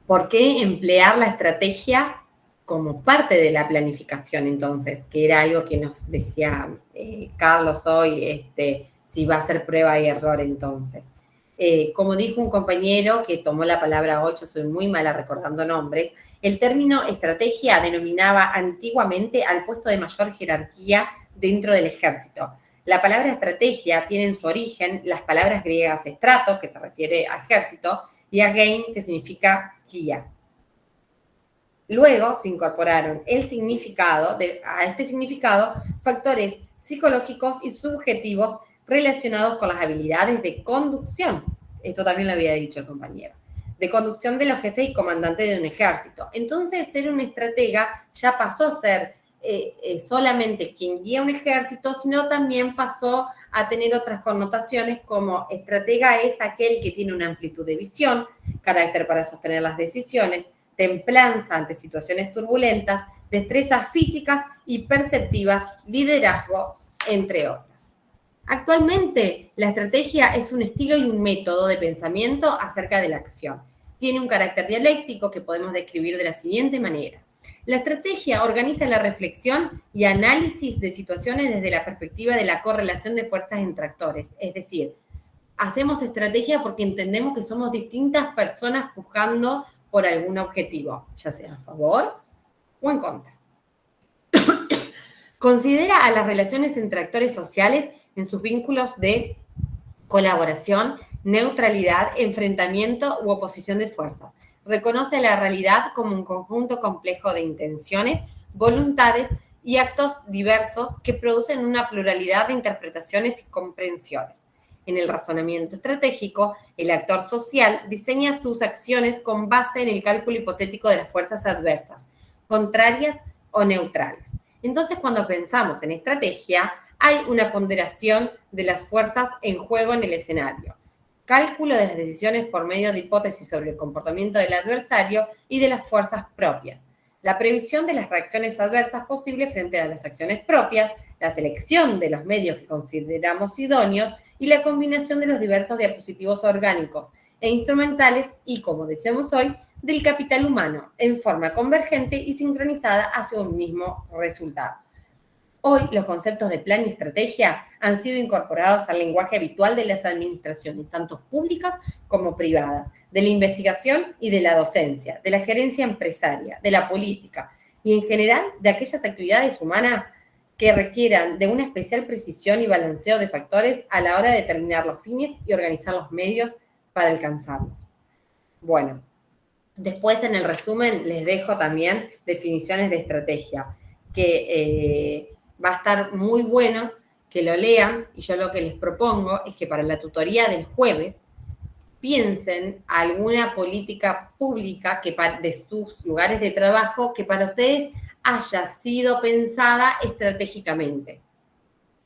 Speaker 2: ¿Por qué emplear la estrategia como parte de la planificación, entonces? Que era algo que nos decía Carlos hoy, si va a ser prueba y error, entonces. Como dijo un compañero que tomó la palabra hoy, yo soy muy mala recordando nombres, el término estrategia denominaba antiguamente al puesto de mayor jerarquía dentro del ejército. La palabra estrategia tiene en su origen las palabras griegas estrato, que se refiere a ejército, y agein, que significa guía. Luego se incorporaron a este significado factores psicológicos y subjetivos relacionados con las habilidades de conducción. Esto también lo había dicho el compañero. De conducción de los jefes y comandantes de un ejército. Entonces, ser un estratega ya pasó a ser solamente quien guía un ejército, sino también pasó a tener otras connotaciones como estratega es aquel que tiene una amplitud de visión, carácter para sostener las decisiones, templanza ante situaciones turbulentas, destrezas físicas y perceptivas, liderazgo, entre otras. Actualmente, la estrategia es un estilo y un método de pensamiento acerca de la acción. Tiene un carácter dialéctico que podemos describir de la siguiente manera. La estrategia organiza la reflexión y análisis de situaciones desde la perspectiva de la correlación de fuerzas entre actores. Es decir, hacemos estrategia porque entendemos que somos distintas personas pujando por algún objetivo, ya sea a favor o en contra. Considera a las relaciones entre actores sociales en sus vínculos de colaboración, neutralidad, enfrentamiento u oposición de fuerzas. Reconoce la realidad como un conjunto complejo de intenciones, voluntades y actos diversos que producen una pluralidad de interpretaciones y comprensiones. En el razonamiento estratégico, el actor social diseña sus acciones con base en el cálculo hipotético de las fuerzas adversas, contrarias o neutrales. Entonces, cuando pensamos en estrategia, hay una ponderación de las fuerzas en juego en el escenario, cálculo de las decisiones por medio de hipótesis sobre el comportamiento del adversario y de las fuerzas propias, la previsión de las reacciones adversas posibles frente a las acciones propias, la selección de los medios que consideramos idóneos y la combinación de los diversos diapositivos orgánicos e instrumentales y, como decíamos hoy, del capital humano en forma convergente y sincronizada hacia un mismo resultado. Hoy, los conceptos de plan y estrategia han sido incorporados al lenguaje habitual de las administraciones, tanto públicas como privadas, de la investigación y de la docencia, de la gerencia empresaria, de la política y, en general, de aquellas actividades humanas que requieran de una especial precisión y balanceo de factores a la hora de determinar los fines y organizar los medios para alcanzarlos. Bueno, después en el resumen les dejo también definiciones de estrategia, que va a estar muy bueno que lo lean, y yo lo que les propongo es que para la tutoría del jueves piensen alguna política pública de sus lugares de trabajo que para ustedes haya sido pensada estratégicamente,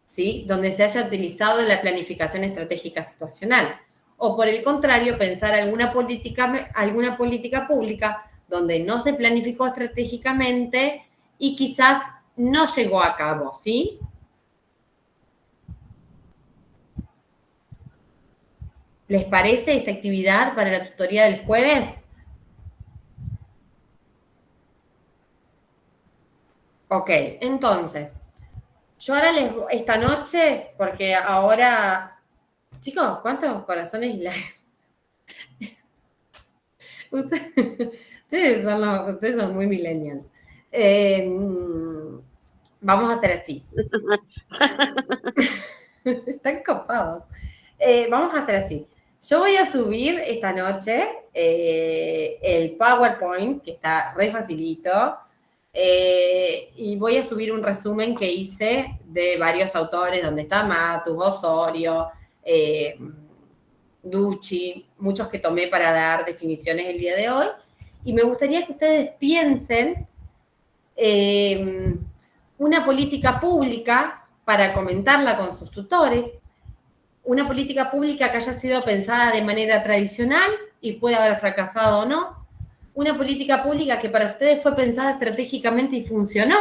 Speaker 2: ¿sí? Donde se haya utilizado la planificación estratégica situacional. O por el contrario, pensar alguna política pública donde no se planificó estratégicamente y quizás no llegó a cabo, ¿sí? ¿Les parece esta actividad para la tutoría del jueves? Ok, entonces, yo ahora esta noche, porque ahora, chicos, ¿cuántos corazones ustedes son muy millennials. Vamos a hacer así. Están copados. Vamos a hacer así. Yo voy a subir esta noche el PowerPoint, que está re facilito, y voy a subir un resumen que hice de varios autores, donde está Matus, Osorio, Ducci, muchos que tomé para dar definiciones el día de hoy. Y me gustaría que ustedes piensen una política pública para comentarla con sus tutores, una política pública que haya sido pensada de manera tradicional y puede haber fracasado o no, una política pública que para ustedes fue pensada estratégicamente y funcionó,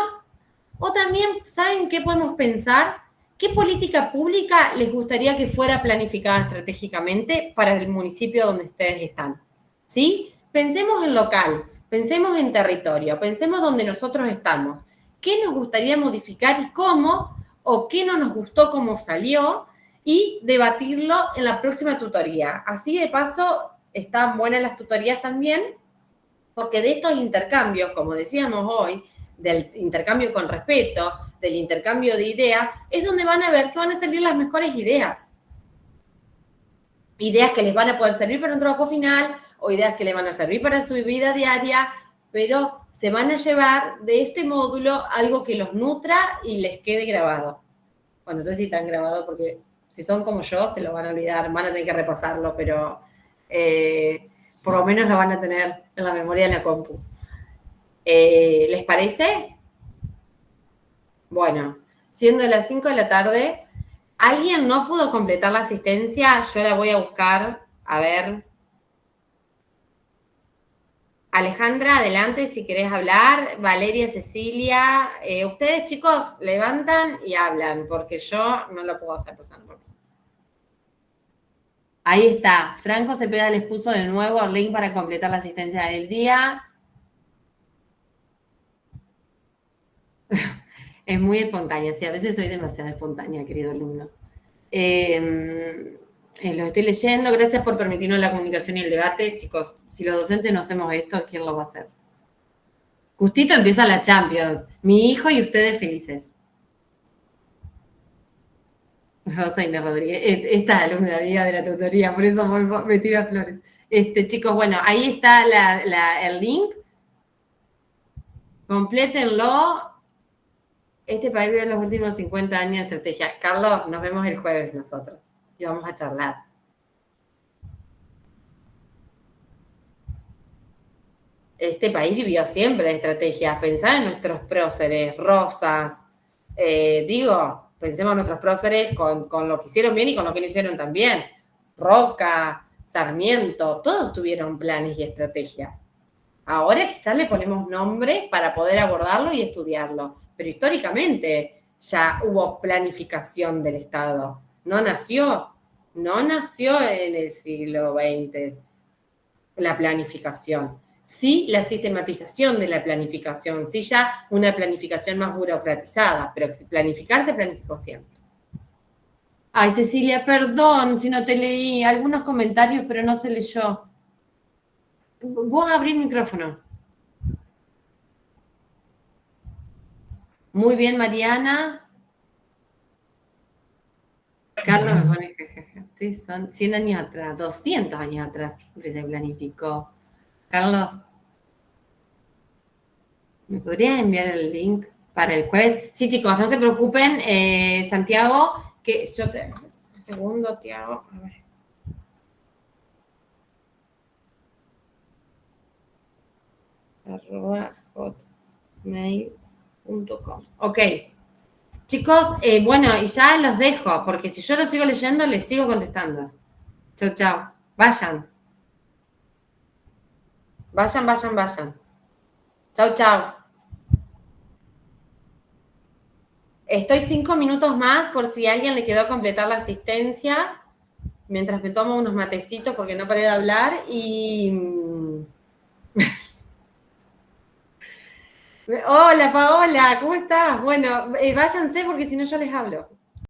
Speaker 2: o también, ¿saben qué podemos pensar? ¿qué política pública les gustaría que fuera planificada estratégicamente para el municipio donde ustedes están? ¿Sí? Pensemos en local, pensemos en territorio, pensemos donde nosotros estamos. ¿Qué nos gustaría modificar y cómo? ¿O qué no nos gustó cómo salió? Y debatirlo en la próxima tutoría. Así de paso, están buenas las tutorías también, porque de estos intercambios, como decíamos hoy, del intercambio con respeto, del intercambio de ideas, es donde van a ver que van a salir las mejores ideas. Ideas que les van a poder servir para un trabajo final, o ideas que les van a servir para su vida diaria, pero se van a llevar de este módulo algo que los nutra y les quede grabado. Bueno, no sé si están grabados, porque si son como yo, se lo van a olvidar, van a tener que repasarlo, pero por lo menos lo van a tener en la memoria de la compu. ¿Les parece? Bueno, siendo las 5 de la tarde, ¿alguien no pudo completar la asistencia? Yo la voy a buscar, a ver. Alejandra, adelante si querés hablar. Valeria, Cecilia. Ustedes, chicos, levantan y hablan, porque yo no lo puedo hacer persona por persona. Ahí está. Franco Cepeda les puso de nuevo el link para completar la asistencia del día. Es muy espontánea. Sí, a veces soy demasiado espontánea, querido alumno. Lo estoy leyendo. Gracias por permitirnos la comunicación y el debate. Chicos, si los docentes no hacemos esto, ¿quién lo va a hacer? Justito empieza la Champions. Mi hijo y ustedes felices. Rosa Inés Rodríguez. Esta es alumna amiga de la tutoría, por eso me tira flores. Chicos, bueno, ahí está el link. Complétenlo. Este país vive los últimos 50 años de estrategias. Carlos, nos vemos el jueves nosotros. Y vamos a charlar. Este país vivió siempre de estrategias. Pensá en nuestros próceres, Rosas. Pensemos en nuestros próceres con lo que hicieron bien y con lo que no hicieron tan bien. Roca, Sarmiento, todos tuvieron planes y estrategias. Ahora quizás le ponemos nombre para poder abordarlo y estudiarlo. Pero históricamente ya hubo planificación del Estado. No nació en el siglo XX la planificación. Sí, la sistematización de la planificación, sí ya una planificación más burocratizada, pero planificar se planificó siempre. Ay, Cecilia, perdón si no te leí algunos comentarios, pero no se leyó. Vos abrí el micrófono. Muy bien, Mariana. Carlos me pone jejeje. Son 100 años atrás, 200 años atrás siempre se planificó. Carlos, ¿me podrías enviar el link para el jueves? Sí, chicos, no se preocupen. Santiago, que yo te... Segundo, Tiago, a ver. @hotmail.com. Ok. Chicos, bueno, y ya los dejo, porque si yo los sigo leyendo, les sigo contestando. Chau, chau. Vayan. Vayan. Chau, chau. Estoy 5 minutos más por si a alguien le quedó completar la asistencia, mientras me tomo unos matecitos porque no paré de hablar y... Hola, Paola, ¿cómo estás? Bueno, váyanse porque si no yo les hablo.